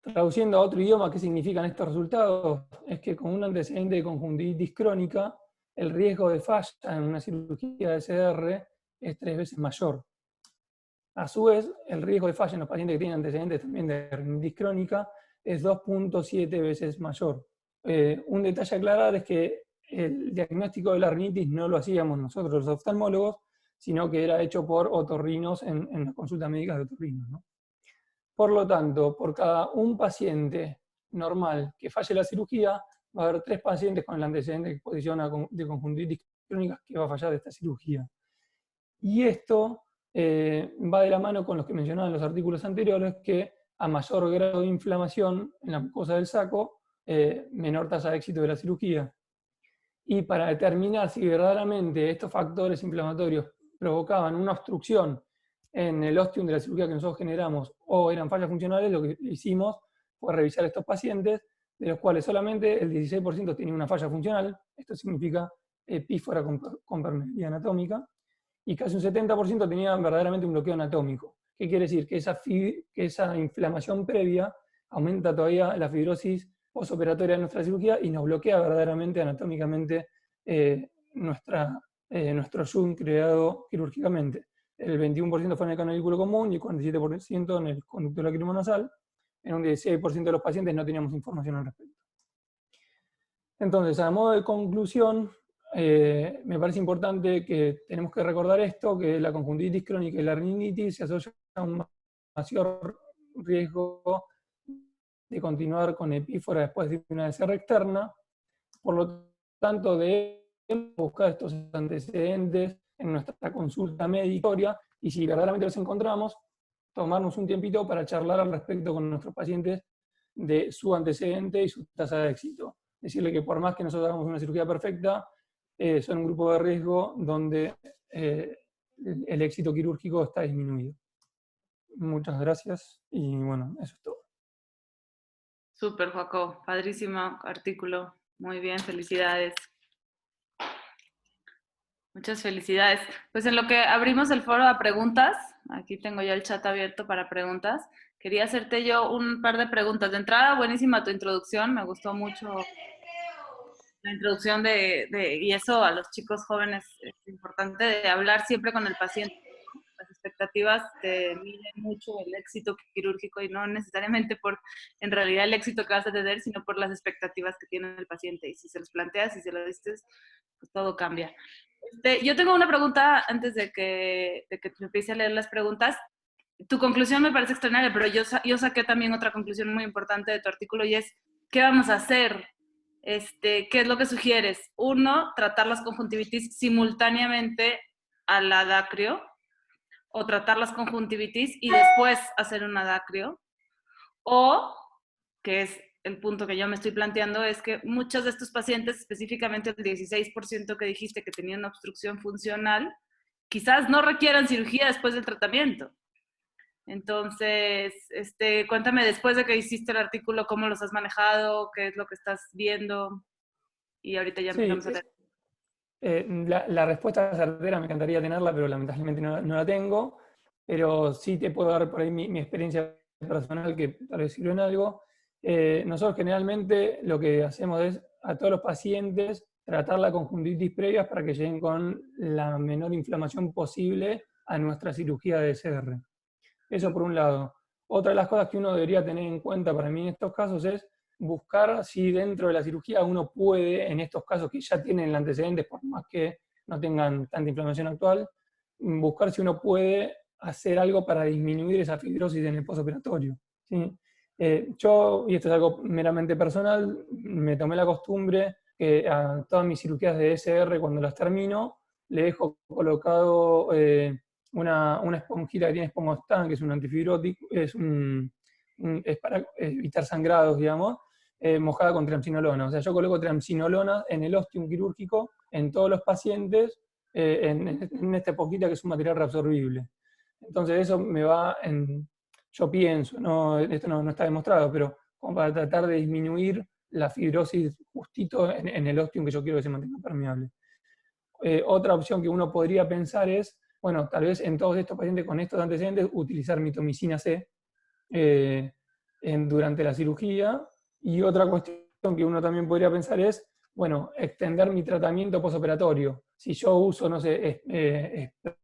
Traduciendo a otro idioma, ¿qué significan estos resultados? Es que con un antecedente de conjuntivitis crónica, el riesgo de falla en una cirugía de SR es 3 veces mayor. A su vez, el riesgo de falla en los pacientes que tienen antecedentes también de rinitis crónica es 2.7 veces mayor. Un detalle a aclarar es que el diagnóstico de la rinitis no lo hacíamos nosotros los oftalmólogos, sino que era hecho por otorrinos en las consultas médicas de otorrinos, ¿no? Por lo tanto, por cada un paciente normal que falle la cirugía, va a haber 3 pacientes con el antecedente de exposición de conjuntivitis crónica que va a fallar de esta cirugía. Y esto va de la mano con los que mencionaba en los artículos anteriores, que a mayor grado de inflamación en la mucosa del saco, menor tasa de éxito de la cirugía. Y para determinar si verdaderamente estos factores inflamatorios provocaban una obstrucción en el ostium de la cirugía que nosotros generamos o eran fallas funcionales, lo que hicimos fue revisar estos pacientes, de los cuales solamente el 16% tenía una falla funcional, esto significa epífora con permeabilidad anatómica, y casi un 70% tenía verdaderamente un bloqueo anatómico. ¿Qué quiere decir? Que esa inflamación previa aumenta todavía la fibrosis postoperatoria de nuestra cirugía y nos bloquea verdaderamente anatómicamente nuestro zoom creado quirúrgicamente. El 21% fue en el canalículo común y el 47% en el conducto lacrimonasal. En un 16% de los pacientes no teníamos información al respecto. Entonces, a modo de conclusión, me parece importante que tenemos que recordar esto, que la conjuntivitis crónica y la rinitis se asocian a un mayor riesgo de continuar con epífora después de una SR externa. Por lo tanto, debemos buscar estos antecedentes en nuestra consulta médica y si verdaderamente los encontramos, tomarnos un tiempito para charlar al respecto con nuestros pacientes de su antecedente y su tasa de éxito. Decirle que por más que nosotros hagamos una cirugía perfecta, son un grupo de riesgo donde el éxito quirúrgico está disminuido. Muchas gracias y bueno, eso es todo. Súper, Joaco. Padrísimo artículo. Muy bien, felicidades. Muchas felicidades. Pues en lo que abrimos el foro a preguntas, aquí tengo ya el chat abierto para preguntas. Quería hacerte yo un par de preguntas. De entrada, buenísima tu introducción, me gustó mucho la introducción y eso a los chicos jóvenes es importante, de hablar siempre con el paciente. Las expectativas te miden mucho el éxito quirúrgico y no necesariamente por en realidad el éxito que vas a tener, sino por las expectativas que tiene el paciente. Y si se los planteas, si se lo dices, pues todo cambia. Yo tengo una pregunta antes de que te empiece a leer las preguntas. Tu conclusión me parece extraordinaria, pero yo saqué también otra conclusión muy importante de tu artículo y es, ¿qué vamos a hacer? ¿Qué es lo que sugieres? Uno, tratar las conjuntivitis simultáneamente al adacrio, o tratar las conjuntivitis y después hacer un adacrio. O, que es el punto que yo me estoy planteando, es que muchos de estos pacientes, específicamente el 16% que dijiste que tenían una obstrucción funcional, quizás no requieran cirugía después del tratamiento. Entonces, cuéntame después de que hiciste el artículo, cómo los has manejado, qué es lo que estás viendo, y ahorita ya Sí, empezamos a ver. la respuesta certera me encantaría tenerla, pero lamentablemente no la tengo. Pero sí te puedo dar por ahí mi experiencia personal, que tal vez sirve en algo. Nosotros generalmente lo que hacemos es a todos los pacientes tratar la conjuntivitis previa para que lleguen con la menor inflamación posible a nuestra cirugía de SR. Eso por un lado. Otra de las cosas que uno debería tener en cuenta para mí en estos casos es buscar si dentro de la cirugía uno puede, en estos casos que ya tienen el antecedente, por más que no tengan tanta inflamación actual, buscar si uno puede hacer algo para disminuir esa fibrosis en el postoperatorio, ¿sí? Yo, y esto es algo meramente personal, me tomé la costumbre que a todas mis cirugías de SR, cuando las termino, le dejo colocado una esponjita que tiene Espongostan, que es un antifibrótico, es para evitar sangrados, digamos, mojada con triamcinolona. O sea, yo coloco triamcinolona en el ostium quirúrgico en todos los pacientes en esta esponjita que es un material reabsorbible. Entonces eso me va yo pienso, esto no está demostrado, pero como para tratar de disminuir la fibrosis justito en el ostium que yo quiero que se mantenga permeable. Otra opción que uno podría pensar es, bueno, tal vez en todos estos pacientes con estos antecedentes, utilizar mitomicina C durante la cirugía. Y otra cuestión que uno también podría pensar es, bueno, extender mi tratamiento postoperatorio. Si yo uso, no sé,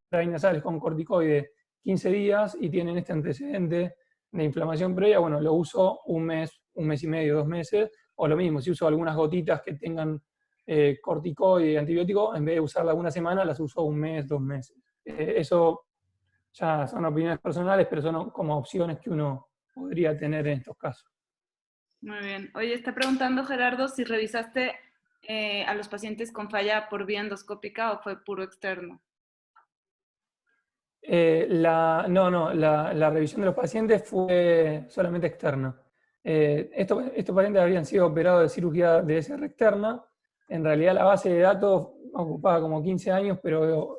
spray nasales con corticoide 15 días y tienen este antecedente de inflamación previa, bueno, lo uso un mes y medio, 2 meses, o lo mismo, si uso algunas gotitas que tengan corticoide y antibiótico, en vez de usarla una semana, las uso un mes, 2 meses. Eso ya son opiniones personales, pero son como opciones que uno podría tener en estos casos. Muy bien. Oye, está preguntando Gerardo si revisaste a los pacientes con falla por vía endoscópica o fue puro externo. La revisión de los pacientes fue solamente externa. Estos pacientes habían sido operados de cirugía de SR externa. En realidad la base de datos ocupaba como 15 años, pero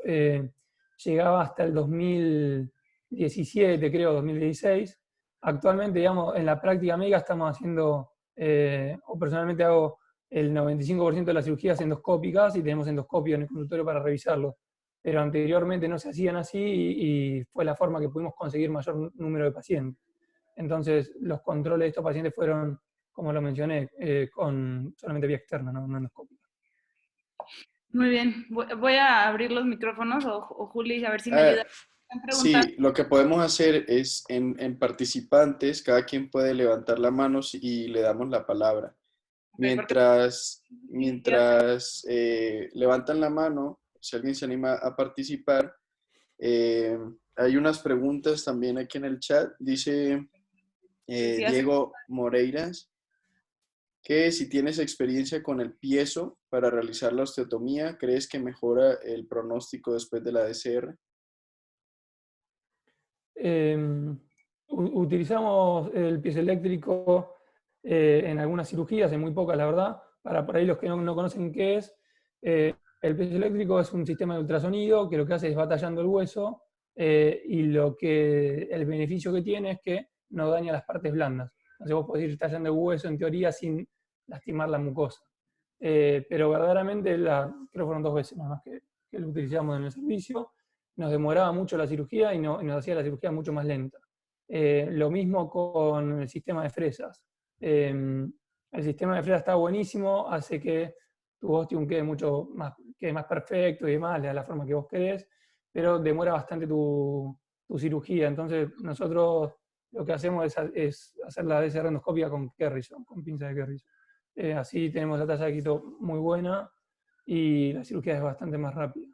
llegaba hasta el 2017, creo, 2016. Actualmente, digamos, en la práctica médica estamos haciendo, o personalmente hago el 95% de las cirugías endoscópicas y tenemos endoscopio en el consultorio para revisarlo. Pero anteriormente no se hacían así y fue la forma que pudimos conseguir mayor número de pacientes. Entonces, los controles de estos pacientes fueron, como lo mencioné, con solamente vía externa, no endoscópica. Muy bien. Voy a abrir los micrófonos o Juli, a ver si me ayuda. Sí, lo que podemos hacer es en participantes, cada quien puede levantar la mano y le damos la palabra. Mientras levantan la mano, si alguien se anima a participar, hay unas preguntas también aquí en el chat. Dice Diego Moreiras que si tienes experiencia con el piezo para realizar la osteotomía, ¿crees que mejora el pronóstico después de la DCR? Utilizamos el piezoeléctrico en algunas cirugías, en muy pocas la verdad. Para por ahí los que no conocen qué es, el piezoeléctrico es un sistema de ultrasonido que lo que hace es va tallando el hueso y el beneficio que tiene es que no daña las partes blandas. Entonces vos podés ir tallando el hueso en teoría sin lastimar la mucosa. Pero verdaderamente, creo que fueron 2 veces nada más que lo utilizamos en el servicio, nos demoraba mucho la cirugía y nos hacía la cirugía mucho más lenta. Lo mismo con el sistema de fresas. El sistema de fresas está buenísimo, hace que tu ostium quede más perfecto y demás, le da la forma que vos querés, pero demora bastante tu cirugía. Entonces nosotros lo que hacemos es hacer la DCR endoscópica con Kerrison, con pinza de Kerrison. Así tenemos la tasa de quito muy buena y la cirugía es bastante más rápida.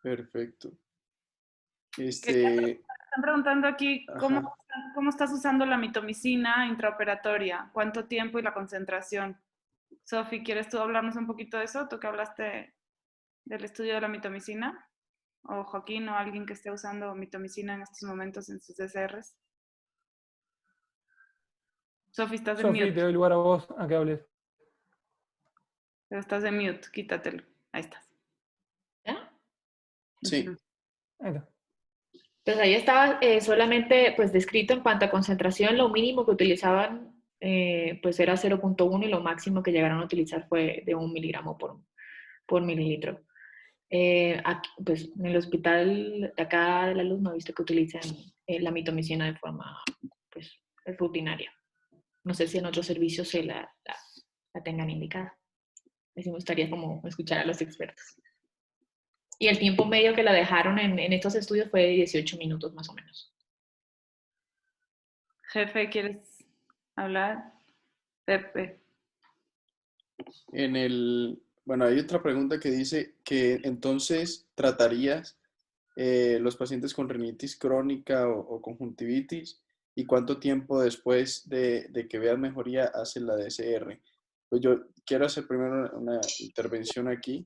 Perfecto. Están preguntando aquí cómo estás usando la mitomicina intraoperatoria, cuánto tiempo y la concentración. Sofi, ¿quieres tú hablarnos un poquito de eso? Tú que hablaste del estudio de la mitomicina, o Joaquín o alguien que esté usando mitomicina en estos momentos en sus DCRs. Sofi, estás en Sofi, mute. te doy lugar a vos a que hables. Pero estás en mute, quítatelo. Ahí estás. ¿Ya? Sí. Ujú. Ahí está. Pues ahí estaba solamente pues descrito en cuanto a concentración, lo mínimo que utilizaban pues era 0,1 y lo máximo que llegaron a utilizar fue de 1 miligramo por mililitro. Aquí, pues en el hospital de acá de la Luz no he visto que utilicen la mitomicina de forma pues rutinaria. No sé si en otros servicios se la tengan indicada. Así me gustaría como escuchar a los expertos. Y el tiempo medio que la dejaron en estos estudios fue de 18 minutos más o menos. Jefe, ¿quieres hablar? Pepe. Bueno, hay otra pregunta que dice que entonces tratarías los pacientes con rinitis crónica o conjuntivitis y cuánto tiempo después de que veas mejoría hacen la DCR. Pues yo quiero hacer primero una intervención aquí.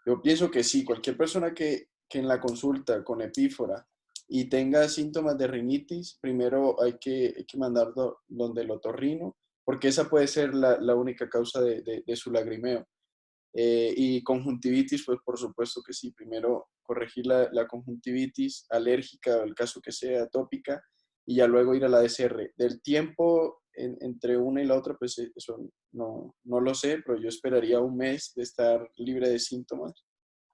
Yo pienso que sí, cualquier persona que en la consulta con epífora y tenga síntomas de rinitis, primero hay que mandarlo donde el otorrino, porque esa puede ser la única causa de su lagrimeo. Y conjuntivitis, pues por supuesto que sí, primero corregir la conjuntivitis alérgica o el caso que sea atópica y ya luego ir a la DCR. Del tiempo entre una y la otra, pues eso no lo sé, pero yo esperaría un mes de estar libre de síntomas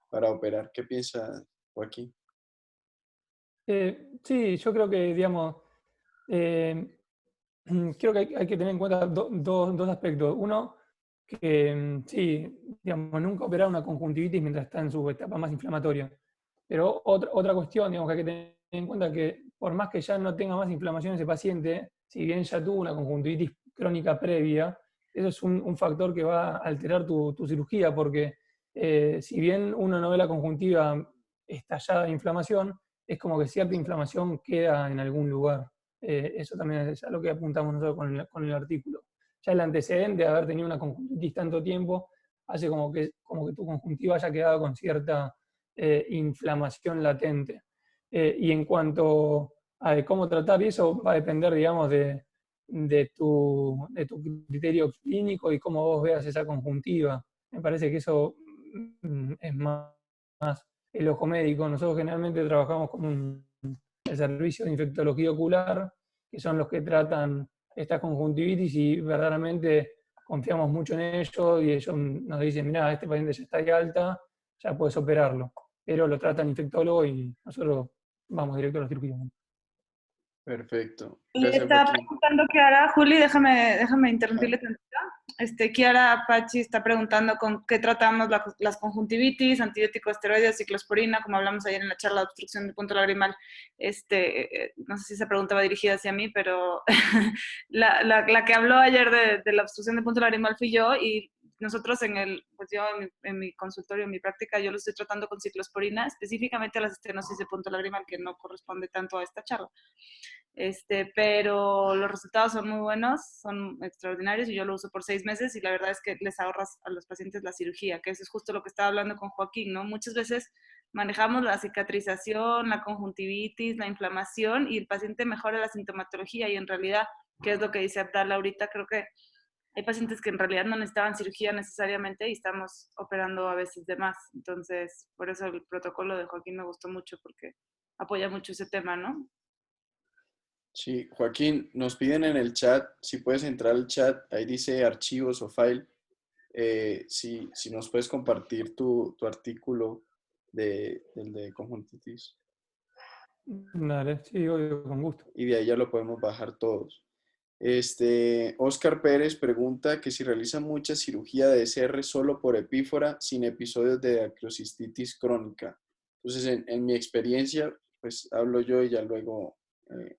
para operar. ¿Qué piensa Joaquín? Sí, yo creo que, digamos, creo que hay que tener en cuenta dos aspectos. Uno, que sí, digamos, nunca operar una conjuntivitis mientras está en su etapa más inflamatoria. Pero otra cuestión, digamos, que hay que tener en cuenta que por más que ya no tenga más inflamación ese paciente, si bien ya tuvo una conjuntivitis crónica previa, eso es un factor que va a alterar tu cirugía, porque si bien uno no ve la conjuntiva estallada de inflamación, es como que cierta inflamación queda en algún lugar. Eso también es a lo que apuntamos nosotros con el artículo. Ya el antecedente de haber tenido una conjuntivitis tanto tiempo hace como que tu conjuntiva haya quedado con cierta inflamación latente. Y en cuanto a cómo tratar, y eso va a depender, digamos, de tu criterio clínico y cómo vos veas esa conjuntiva. Me parece que eso es más el ojo médico. Nosotros generalmente trabajamos con el servicio de infectología ocular, que son los que tratan esta conjuntivitis y verdaderamente confiamos mucho en ellos y ellos nos dicen, mira, este paciente ya está de alta, ya puedes operarlo. Pero lo tratan infectólogo y nosotros vamos directo a la cirugía. Perfecto. Le Gracias, está Joaquín. preguntando Kiara, Juli, déjame interrumpirle tantito. Kiara Pachi está preguntando con qué tratamos las conjuntivitis, antibiótico, esteroides, ciclosporina, como hablamos ayer en la charla de obstrucción del punto lagrimal. No sé si esa pregunta va dirigida hacia mí, pero la que habló ayer de la obstrucción del punto lagrimal fui yo y nosotros pues yo en mi consultorio, en mi práctica, yo lo estoy tratando con ciclosporina, específicamente a las estenosis de punto lagrimal, que no corresponde tanto a esta charla. Pero los resultados son muy buenos, son extraordinarios y yo lo uso por 6 meses y la verdad es que les ahorras a los pacientes la cirugía, que eso es justo lo que estaba hablando con Joaquín, ¿no? Muchas veces manejamos la cicatrización, la conjuntivitis, la inflamación y el paciente mejora la sintomatología y en realidad, ¿qué es lo que dice Abdala ahorita? Creo que hay pacientes que en realidad no necesitaban cirugía necesariamente y estamos operando a veces de más. Entonces, por eso el protocolo de Joaquín me gustó mucho porque apoya mucho ese tema, ¿no? Sí, Joaquín, nos piden en el chat, si puedes entrar al chat, ahí dice archivos o file, si nos puedes compartir tu artículo del de conjuntivitis. Dale, sí, obvio, con gusto. Y de ahí ya lo podemos bajar todos. Oscar Pérez pregunta que si realiza mucha cirugía de DCR solo por epífora sin episodios de acrocistitis crónica. Entonces, en mi experiencia, pues hablo yo y ya luego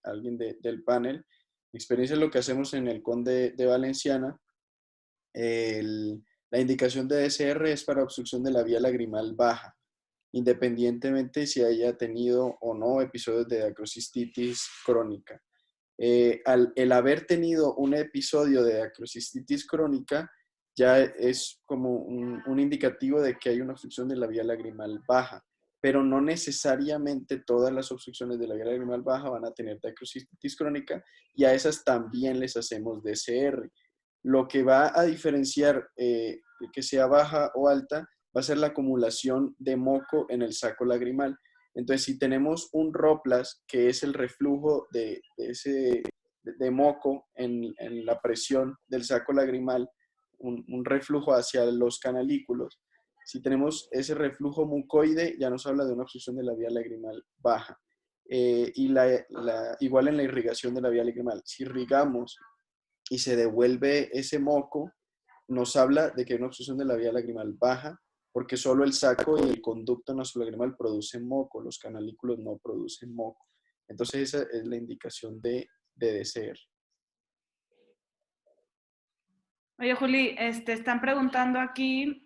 alguien del panel. Mi experiencia es lo que hacemos en el Conde de Valenciana. La indicación de DCR es para obstrucción de la vía lagrimal baja, independientemente si haya tenido o no episodios de acrocistitis crónica. El haber tenido un episodio de acrocistitis crónica ya es como un indicativo de que hay una obstrucción de la vía lagrimal baja, pero no necesariamente todas las obstrucciones de la vía lagrimal baja van a tener dacrocititis crónica, y a esas también les hacemos DCR. Lo que va a diferenciar que sea baja o alta va a ser la acumulación de moco en el saco lagrimal. Entonces, si tenemos un ROPLAS, que es el reflujo de moco en la presión del saco lagrimal, un reflujo hacia los canalículos, si tenemos ese reflujo mucoide, ya nos habla de una obstrucción de la vía lagrimal baja. Igual en la irrigación de la vía lagrimal, si irrigamos y se devuelve ese moco, nos habla de que hay una obstrucción de la vía lagrimal baja, porque solo el saco y el conducto nasolagrimal producen moco, los canalículos no producen moco. Entonces esa es la indicación de DCR. Oye, Juli, están preguntando aquí,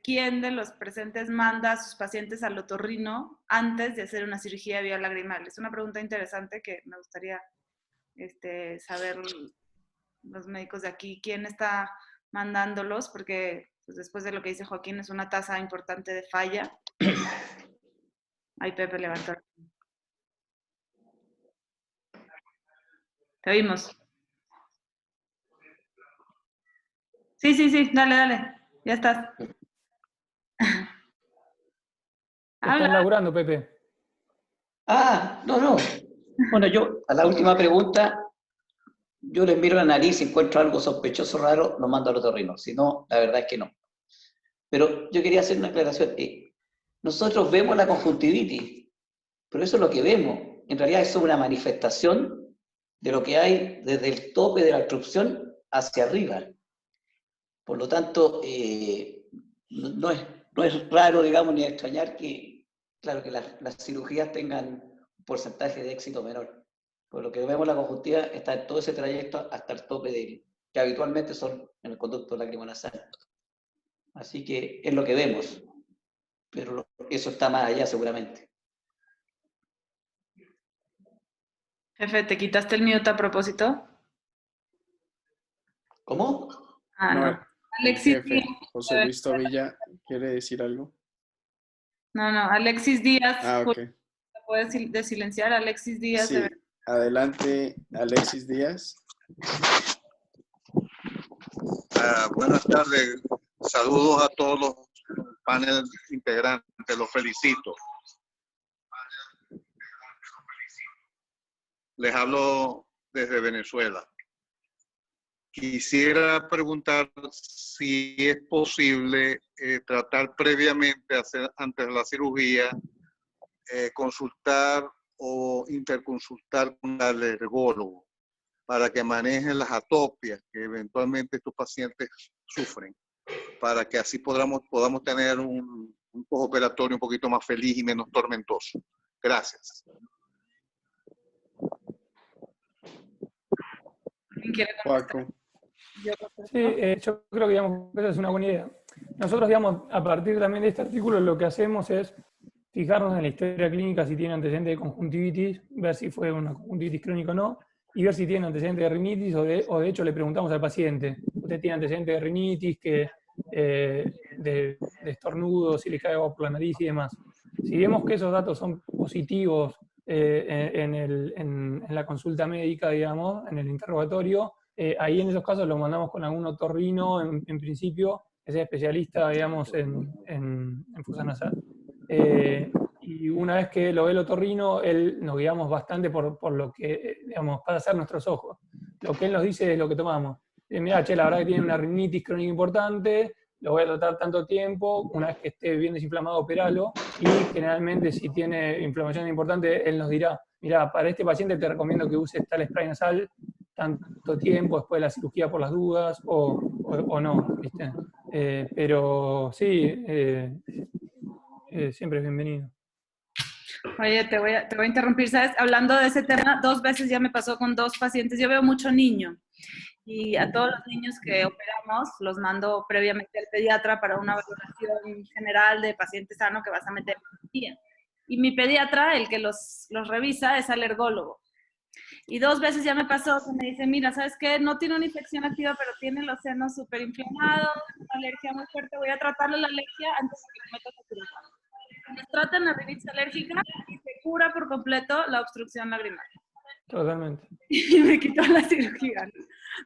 ¿quién de los presentes manda a sus pacientes al otorrino antes de hacer una cirugía de vía lagrimal? Es una pregunta interesante que me gustaría saber los médicos de aquí, quién está mandándolos, porque pues, después de lo que dice Joaquín, es una tasa importante de falla. Ay, Pepe, levantó. Te oímos. Sí, dale, ya estás. Están laburando, Pepe. No. Bueno, yo a la última pregunta, yo les miro la nariz, si encuentro algo sospechoso raro, lo mando al otorrino. Si no, la verdad es que no. Pero yo quería hacer una aclaración. Nosotros vemos la conjuntivitis, pero eso es lo que vemos. En realidad eso es una manifestación de lo que hay desde el tope de la obstrucción hacia arriba. Por lo tanto, no es raro, digamos, ni extrañar que, claro, que las cirugías tengan un porcentaje de éxito menor. Por lo que vemos, la conjuntiva está en todo ese trayecto hasta el tope que habitualmente son en el conducto lacrimonasal. Así que es lo que vemos, pero eso está más allá seguramente. Jefe, ¿te quitaste el mute a propósito? ¿Cómo? No. Alexis jefe, José Luis Tobilla, ¿quiere decir algo? No, Alexis Díaz. Ok. ¿Te puedes desilenciar? Alexis Díaz. Sí, adelante, Alexis Díaz. Buenas tardes, saludos a todos los panel integrantes, los felicito. Les hablo desde Venezuela. Quisiera preguntar si es posible tratar previamente, antes de la cirugía, consultar o interconsultar con el alergólogo para que manejen las atopias que eventualmente estos pacientes sufren, para que así podamos tener un postoperatorio un poquito más feliz y menos tormentoso. Gracias. Paco. Sí, yo creo que digamos, esa es una buena idea. Nosotros, digamos, a partir también de este artículo, lo que hacemos es fijarnos en la historia clínica si tiene antecedentes de conjuntivitis, ver si fue una conjuntivitis crónica o no, y ver si tiene antecedentes de rinitis, o de hecho le preguntamos al paciente, ¿usted tiene antecedentes de rinitis, de estornudos, si le cae agua por la nariz y demás? Si vemos que esos datos son positivos en la consulta médica, digamos, en el interrogatorio, ahí en esos casos lo mandamos con algún otorrino, en principio, que sea especialista, digamos, en fosa nasal. Y una vez que lo ve el otorrino, nos guiamos bastante por lo que, digamos, para hacer nuestros ojos. Lo que él nos dice es lo que tomamos. Mira, la verdad que tiene una rinitis crónica importante, lo voy a tratar tanto tiempo, una vez que esté bien desinflamado, operalo, y generalmente si tiene inflamación importante, él nos dirá, mira, para este paciente te recomiendo que uses tal spray nasal tanto tiempo después de la cirugía por las dudas, o no, ¿viste? Pero sí, siempre es bienvenido. Oye, te voy a interrumpir, ¿sabes? Hablando de ese tema, 2 veces ya me pasó con 2 pacientes. Yo veo mucho niño y a todos los niños que operamos los mando previamente al pediatra para una valoración general de paciente sano que vas a meter en cirugía. Y mi pediatra, el que los revisa, es alergólogo. Y 2 veces ya me pasó que me dice, mira, ¿sabes qué? No tiene una infección activa, pero tiene los senos súper inflamados, una alergia muy fuerte, voy a tratarle la alergia antes de que le metas a cirugía. nos tratan la rinitis alérgica y se cura por completo la obstrucción lagrimal. Totalmente. Y me quitó la cirugía.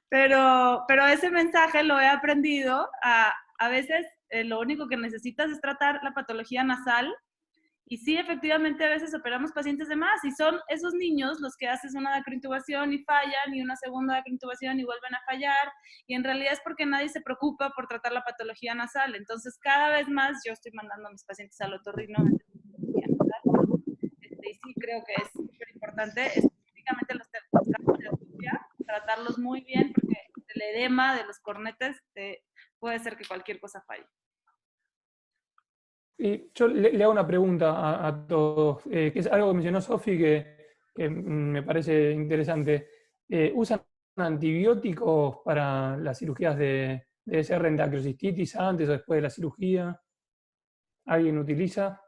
Pero ese mensaje lo he aprendido a veces lo único que necesitas es tratar la patología nasal. Y sí, efectivamente, a veces operamos pacientes de más y son esos niños los que haces una dacrointubación y fallan y una segunda dacrointubación y vuelven a fallar. Y en realidad es porque nadie se preocupa por tratar la patología nasal. Entonces, cada vez más yo estoy mandando a mis pacientes al otorrino. Y sí, creo que es súper importante, específicamente los casos de atrofia, tratarlos muy bien porque el edema de los cornetes puede ser que cualquier cosa falle. Y yo le hago una pregunta a todos, que es algo que mencionó Sofi que me parece interesante. ¿Usan antibióticos para las cirugías de SR en dacrocistitis antes o después de la cirugía? ¿Alguien utiliza?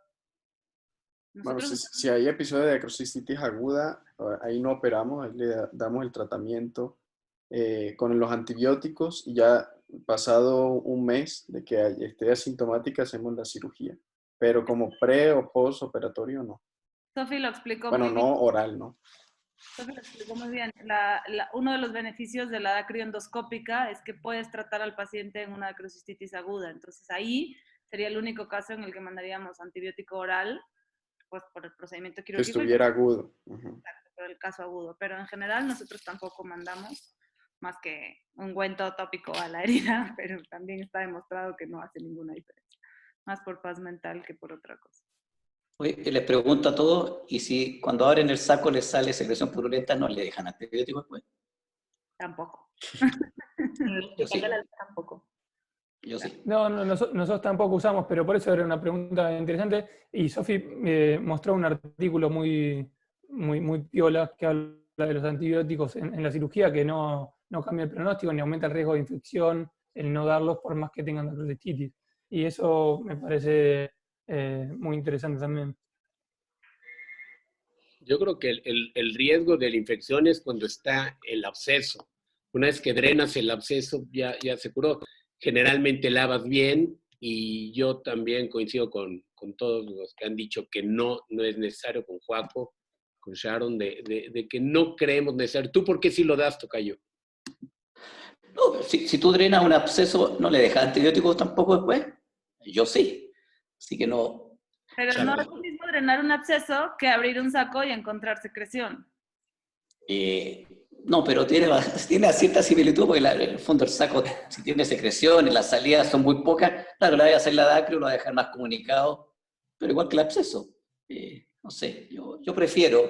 Bueno, si hay episodio de dacrocistitis aguda, ahí no operamos, ahí le damos el tratamiento con los antibióticos y ya pasado un mes de que esté asintomática hacemos la cirugía. Pero como pre o post operatorio no. Sofi lo explicó bueno, muy bien. no oral, no. Sofi lo explicó muy bien. Uno de los beneficios de la dacroendoscópica es que puedes tratar al paciente en una dacrocistitis aguda. Entonces ahí sería el único caso en el que mandaríamos antibiótico oral, pues por el procedimiento Que quirúrgico. estuviera agudo. Exacto, por el caso agudo. Pero en general nosotros tampoco mandamos más que ungüento tópico a la herida, pero también está demostrado que no hace ninguna diferencia. Más por paz mental que por otra cosa. Oye, les pregunto a todos, y si cuando abren el saco les sale secreción purulenta, ¿no le dejan antibióticos después? Tampoco. Yo sí. Tampoco. Yo sí. No, nosotros tampoco usamos, pero por eso era una pregunta interesante. Y Sofi mostró un artículo muy piola que habla de los antibióticos en la cirugía, que no cambia el pronóstico ni aumenta el riesgo de infección, el no darlos por más que tengan dacrocistitis. Y eso me parece muy interesante también. Yo creo que el riesgo de la infección es cuando está el absceso. Una vez que drenas el absceso, ya se curó. Generalmente lavas bien y yo también coincido con todos los que han dicho que no es necesario, con Joaco, con Sharon, de que no creemos necesario. ¿Tú por qué sí lo das, tocayo? No, si tú drenas un absceso, ¿no le dejas antibióticos tampoco después? Yo sí. Así que no. Pero no es lo mismo drenar un absceso que abrir un saco y encontrar secreción. No, pero tiene cierta similitud porque en el fondo el saco, si tiene secreciones, las salidas son muy pocas, claro, la voy a hacer la dacro, lo voy a dejar más comunicado, pero igual que el absceso. No sé, yo prefiero,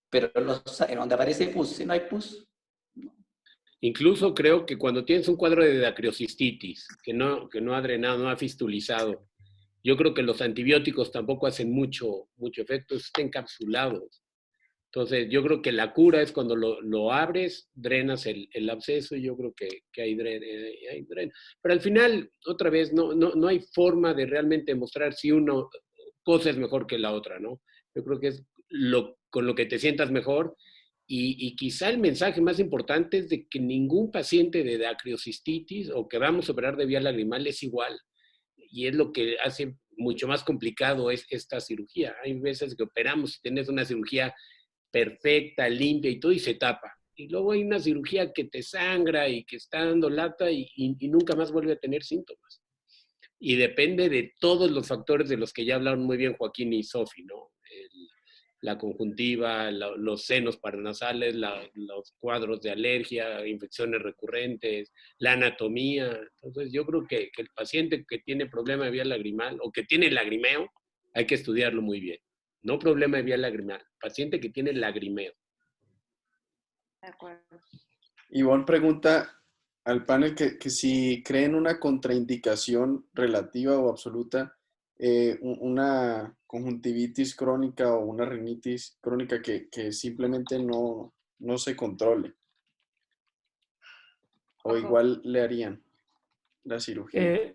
pero en donde aparece pus, si no hay pus. No. Incluso creo que cuando tienes un cuadro de dacrocistitis, que no ha drenado, no ha fistulizado, yo creo que los antibióticos tampoco hacen mucho efecto, están encapsulados. Entonces, yo creo que la cura es cuando lo abres, drenas el absceso y yo creo que hay drena. Pero al final, otra vez, no hay forma de realmente mostrar si una cosa es mejor que la otra, ¿no? Yo creo que es con lo que te sientas mejor y quizá el mensaje más importante es de que ningún paciente de dacrocistitis o que vamos a operar de vía lagrimal es igual. Y es lo que hace mucho más complicado esta cirugía. Hay veces que operamos y tienes una cirugía perfecta, limpia y todo, y se tapa. Y luego hay una cirugía que te sangra y que está dando lata y nunca más vuelve a tener síntomas. Y depende de todos los factores de los que ya hablaron muy bien Joaquín y Sofi, ¿no? La conjuntiva, los senos paranasales, los cuadros de alergia, infecciones recurrentes, la anatomía. Entonces yo creo que el paciente que tiene problema de vía lagrimal o que tiene lagrimeo, hay que estudiarlo muy bien. No problema de vía lagrimal, paciente que tiene lagrimeo. De acuerdo. Ivonne pregunta al panel que si creen una contraindicación relativa o absoluta, una conjuntivitis crónica o una rinitis crónica que simplemente no se controle. O igual le harían la cirugía.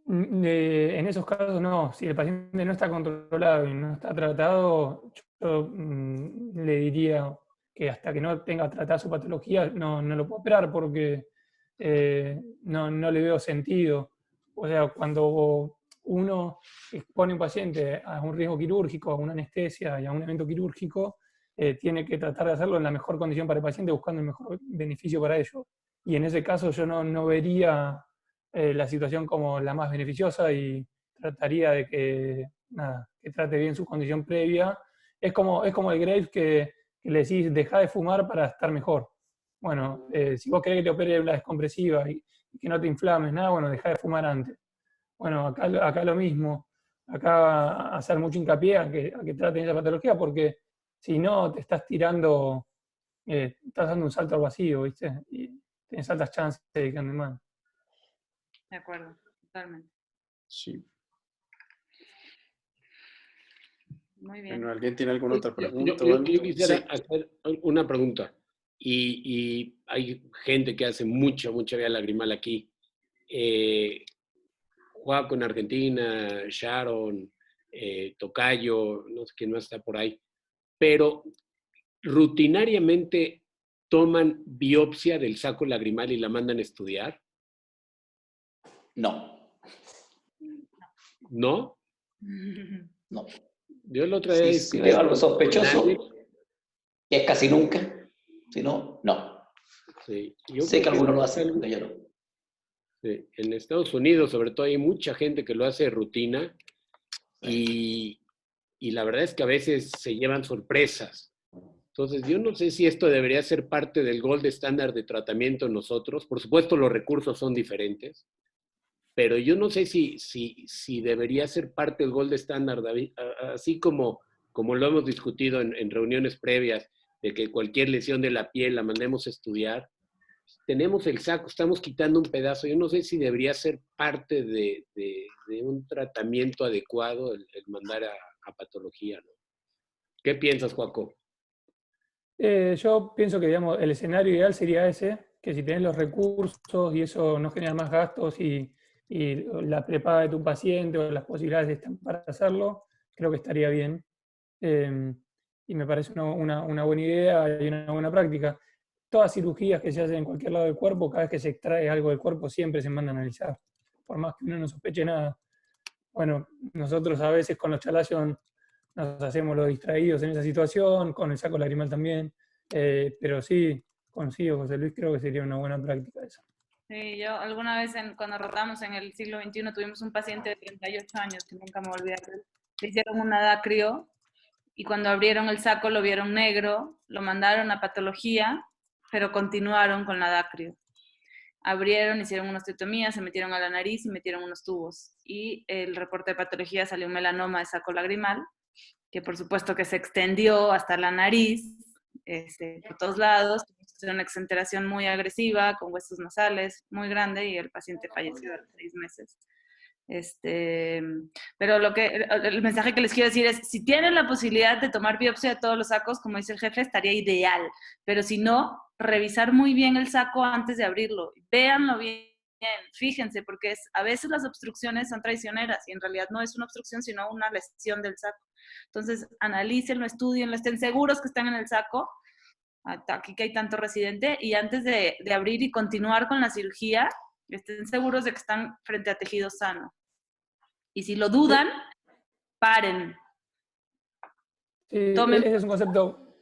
En esos casos no, si el paciente no está controlado y no está tratado, yo le diría que hasta que no tenga tratada su patología no lo puedo operar porque no le veo sentido. O sea, cuando uno expone a un paciente a un riesgo quirúrgico, a una anestesia y a un evento quirúrgico, tiene que tratar de hacerlo en la mejor condición para el paciente, buscando el mejor beneficio para ellos. Y en ese caso yo no vería la situación como la más beneficiosa y trataría de que trate bien su condición previa. Es como el Graves que le decís, deja de fumar para estar mejor. Bueno, si vos querés que te opere la descompresiva y que no te inflames, nada, bueno, deja de fumar antes. Bueno, acá lo mismo. Acá hacer mucho hincapié a que traten esa patología, porque si no te estás tirando, estás dando un salto al vacío, ¿viste? Y tienes altas chances de que ande mal. De acuerdo, totalmente. Sí. Muy bien. Bueno, ¿alguien tiene alguna otra pregunta? Yo quisiera Sí. hacer una pregunta. Y hay gente que hace mucha vía lagrimal aquí. Juaco en Argentina, Sharon, Tocayo, no sé quién más está por ahí. Pero rutinariamente toman biopsia del saco lagrimal y la mandan a estudiar. No. ¿No? No. Yo la otra vez... Si veo algo sospechoso, que es casi nunca, si no, no. Sí. Sé que algunos lo hacen, pero yo no. Sí. En Estados Unidos, sobre todo, hay mucha gente que lo hace de rutina y la verdad es que a veces se llevan sorpresas. Entonces, yo no sé si esto debería ser parte del gold estándar de tratamiento en nosotros. Por supuesto, los recursos son diferentes, pero yo no sé si debería ser parte del gold estándar, David, así como lo hemos discutido en reuniones previas, de que cualquier lesión de la piel la mandemos a estudiar. Tenemos el saco, estamos quitando un pedazo. Yo no sé si debería ser parte de un tratamiento adecuado el mandar a patología, ¿no? ¿Qué piensas, Joaco? Yo pienso que, digamos, el escenario ideal sería ese, que si tenés los recursos y eso no genera más gastos y la prepaga de tu paciente o las posibilidades están para hacerlo, creo que estaría bien. Y me parece una buena idea y una buena práctica. Todas cirugías que se hacen en cualquier lado del cuerpo, cada vez que se extrae algo del cuerpo, siempre se manda a analizar, por más que uno no sospeche nada. Bueno, nosotros a veces con los Chalazion nos hacemos los distraídos en esa situación, con el saco lagrimal también, pero sí, consigo, José Luis, creo que sería una buena práctica eso. Sí, yo alguna vez cuando rotamos en el siglo XXI tuvimos un paciente de 38 años que nunca me volví a ver. Le hicieron una dacrio y cuando abrieron el saco lo vieron negro, lo mandaron a patología, pero continuaron con la dacrio. Abrieron, hicieron una osteotomía, se metieron a la nariz y metieron unos tubos. Y el reporte de patología salió un melanoma de saco lagrimal, que por supuesto que se extendió hasta la nariz, por todos lados, una exenteración muy agresiva, con huesos nasales muy grande, y el paciente falleció a los 6 meses. Pero el mensaje que les quiero decir es, si tienen la posibilidad de tomar biopsia de todos los sacos, como dice el jefe, estaría ideal, pero si no, revisar muy bien el saco antes de abrirlo, véanlo bien, fíjense, porque a veces las obstrucciones son traicioneras y en realidad no es una obstrucción, sino una lesión del saco. Entonces, analícenlo, estudienlo, estén seguros que están en el saco, aquí que hay tanto residente, y antes de abrir y continuar con la cirugía, estén seguros de que están frente a tejido sano. Y si lo dudan, paren. Sí, ese es un concepto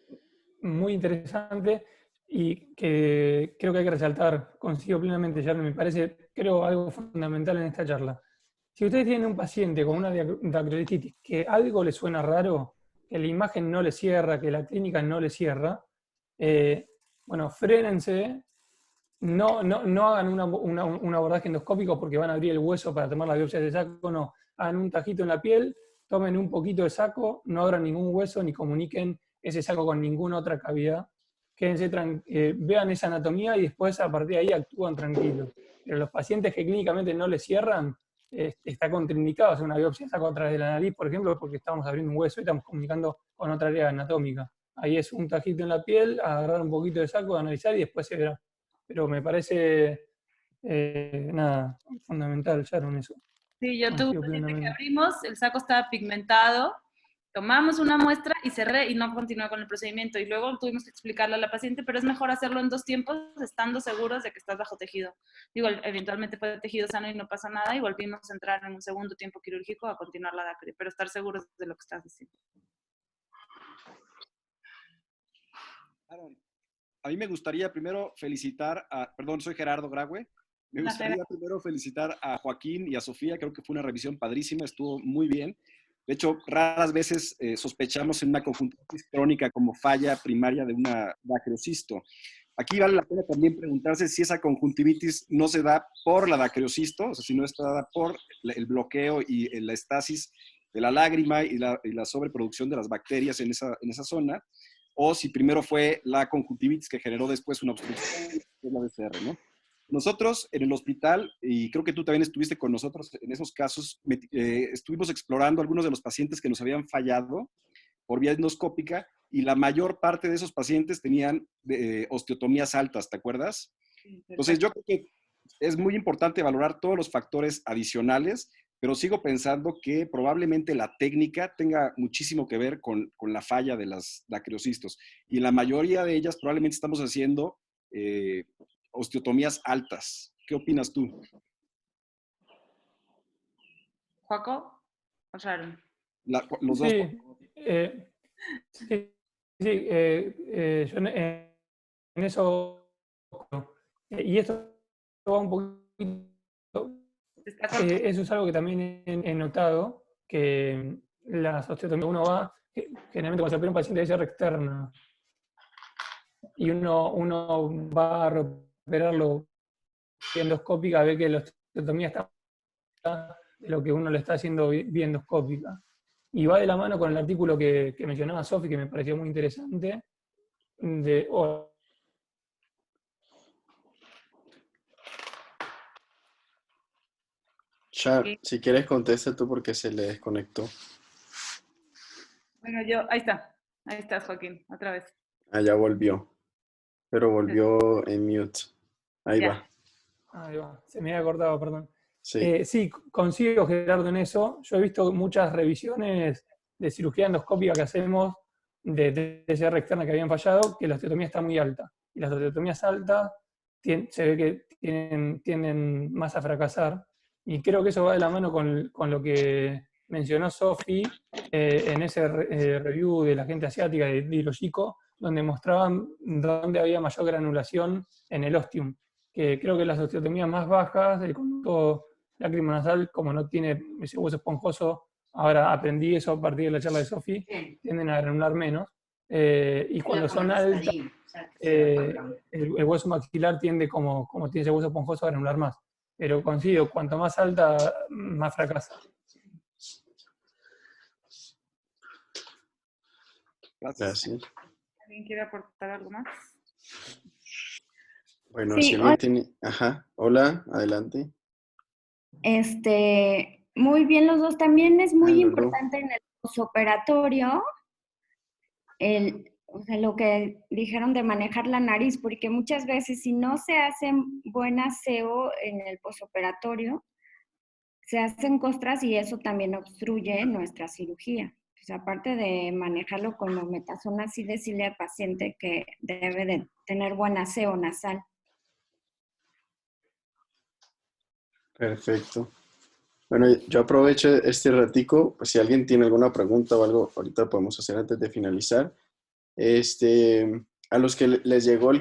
muy interesante y que creo que hay que resaltar. Consigo plenamente, Jeremy, me parece, creo, algo fundamental en esta charla. Si ustedes tienen un paciente con una dacrotitis que algo le suena raro, que la imagen no le cierra, que la clínica no le cierra, bueno, frénense, no hagan un abordaje endoscópico porque van a abrir el hueso para tomar la biopsia de saco, no. Hagan un tajito en la piel, tomen un poquito de saco, no abran ningún hueso ni comuniquen ese saco con ninguna otra cavidad. Quédense vean esa anatomía y después a partir de ahí actúan tranquilos. Pero los pacientes que clínicamente no les cierran, está contraindicado hacer una biopsia de saco a través de la nariz, por ejemplo, porque estamos abriendo un hueso y estamos comunicando con otra área anatómica. Ahí es un tajito en la piel, agarrar un poquito de saco, analizar y después se verá. Pero me parece fundamental, Sharon, eso. Sí, yo tuve un paciente que abrimos, el saco estaba pigmentado Tomamos una muestra y cerré y no continué con el procedimiento. Y luego tuvimos que explicarle a la paciente, pero es mejor hacerlo en 2 tiempos, estando seguros de que estás bajo tejido. Digo, eventualmente fue tejido sano y no pasa nada, y volvimos a entrar en un segundo tiempo quirúrgico a continuar la DACRI, pero estar seguros de lo que estás haciendo. A mí me gustaría primero felicitar perdón, soy Gerardo Graue. Me gustaría primero felicitar a Joaquín y a Sofía. Creo que fue una revisión padrísima, estuvo muy bien. De hecho, raras veces sospechamos en una conjuntivitis crónica como falla primaria de una dacreocisto. Aquí vale la pena también preguntarse si esa conjuntivitis no se da por la dacreocisto, o sea, si no está dada por el bloqueo y la estasis de la lágrima y la sobreproducción de las bacterias en esa zona, o si primero fue la conjuntivitis que generó después una obstrucción, que es la BCR, ¿no? Nosotros en el hospital, y creo que tú también estuviste con nosotros en esos casos, estuvimos explorando algunos de los pacientes que nos habían fallado por vía endoscópica, y la mayor parte de esos pacientes tenían osteotomías altas, ¿te acuerdas? Entonces yo creo que es muy importante valorar todos los factores adicionales, pero sigo pensando que probablemente la técnica tenga muchísimo que ver con la falla de las dacreocistos. Y en la mayoría de ellas probablemente estamos haciendo osteotomías altas. ¿Qué opinas tú? ¿Joaco o Sharon? Los dos. Sí, yo en eso, y esto va un poquito, eso es algo que también he notado, que las osteotomías, uno va, generalmente cuando se opera un paciente de cierre externa, y uno va a operarlo endoscópica, ve que la osteotomía está de lo que uno le está haciendo vía endoscópica. Y va de la mano con el artículo que mencionaba Sofi, que me pareció muy interesante, de... Char, si quieres contesta tú porque se le desconectó. Bueno, ahí estás, Joaquín, otra vez. Ah, ya volvió, pero volvió en mute. Ahí va. Ahí va, se me había cortado, perdón. Sí. Sí, coincido, Gerardo, en eso. Yo he visto muchas revisiones de cirugía endoscópica que hacemos de TCR externa que habían fallado, que la osteotomía está muy alta. Y las osteotomías altas se ve que tienden más a fracasar. Y creo que eso va de la mano con lo que mencionó Sofi en ese review de la gente asiática de Hiroshiko, donde mostraban dónde había mayor granulación en el ostium. Que creo que las osteotomías más bajas, el conducto lacrimosal, como no tiene ese hueso esponjoso, ahora aprendí eso a partir de la charla de Sofi, tienden a granular menos. Y cuando son altas, el hueso maxilar tiende, como tiene ese hueso esponjoso, a granular más. Pero coincido, cuanto más alta, más fracasa. Gracias. ¿Alguien quiere aportar algo más? Bueno, sí, si alguien tiene... Ajá, hola, adelante. Muy bien los dos. También es muy Lulú. importante en el posoperatorio, o sea, lo que dijeron de manejar la nariz, porque muchas veces si no se hace buen aseo en el posoperatorio, se hacen costras y eso también obstruye nuestra cirugía. Pues aparte de manejarlo con mometazona, sí decirle al paciente que debe de tener buen aseo nasal. Perfecto. Bueno, yo aprovecho este ratico, pues si alguien tiene alguna pregunta o algo, ahorita podemos hacer antes de finalizar. A los que les llegó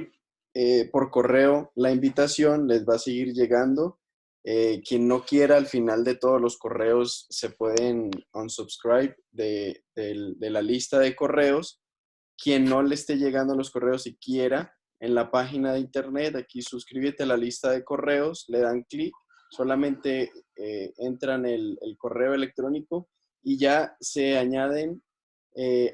por correo la invitación, les va a seguir llegando. Quien no quiera, al final de todos los correos se pueden unsubscribe de la lista de correos. Quien no le esté llegando los correos y quiera, en la página de internet, aquí suscríbete a la lista de correos, le dan clic, solamente entran el correo electrónico y ya se añaden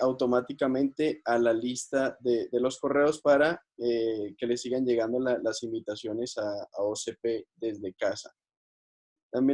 automáticamente a la lista de los correos para que le sigan llegando las invitaciones a OCP desde casa. También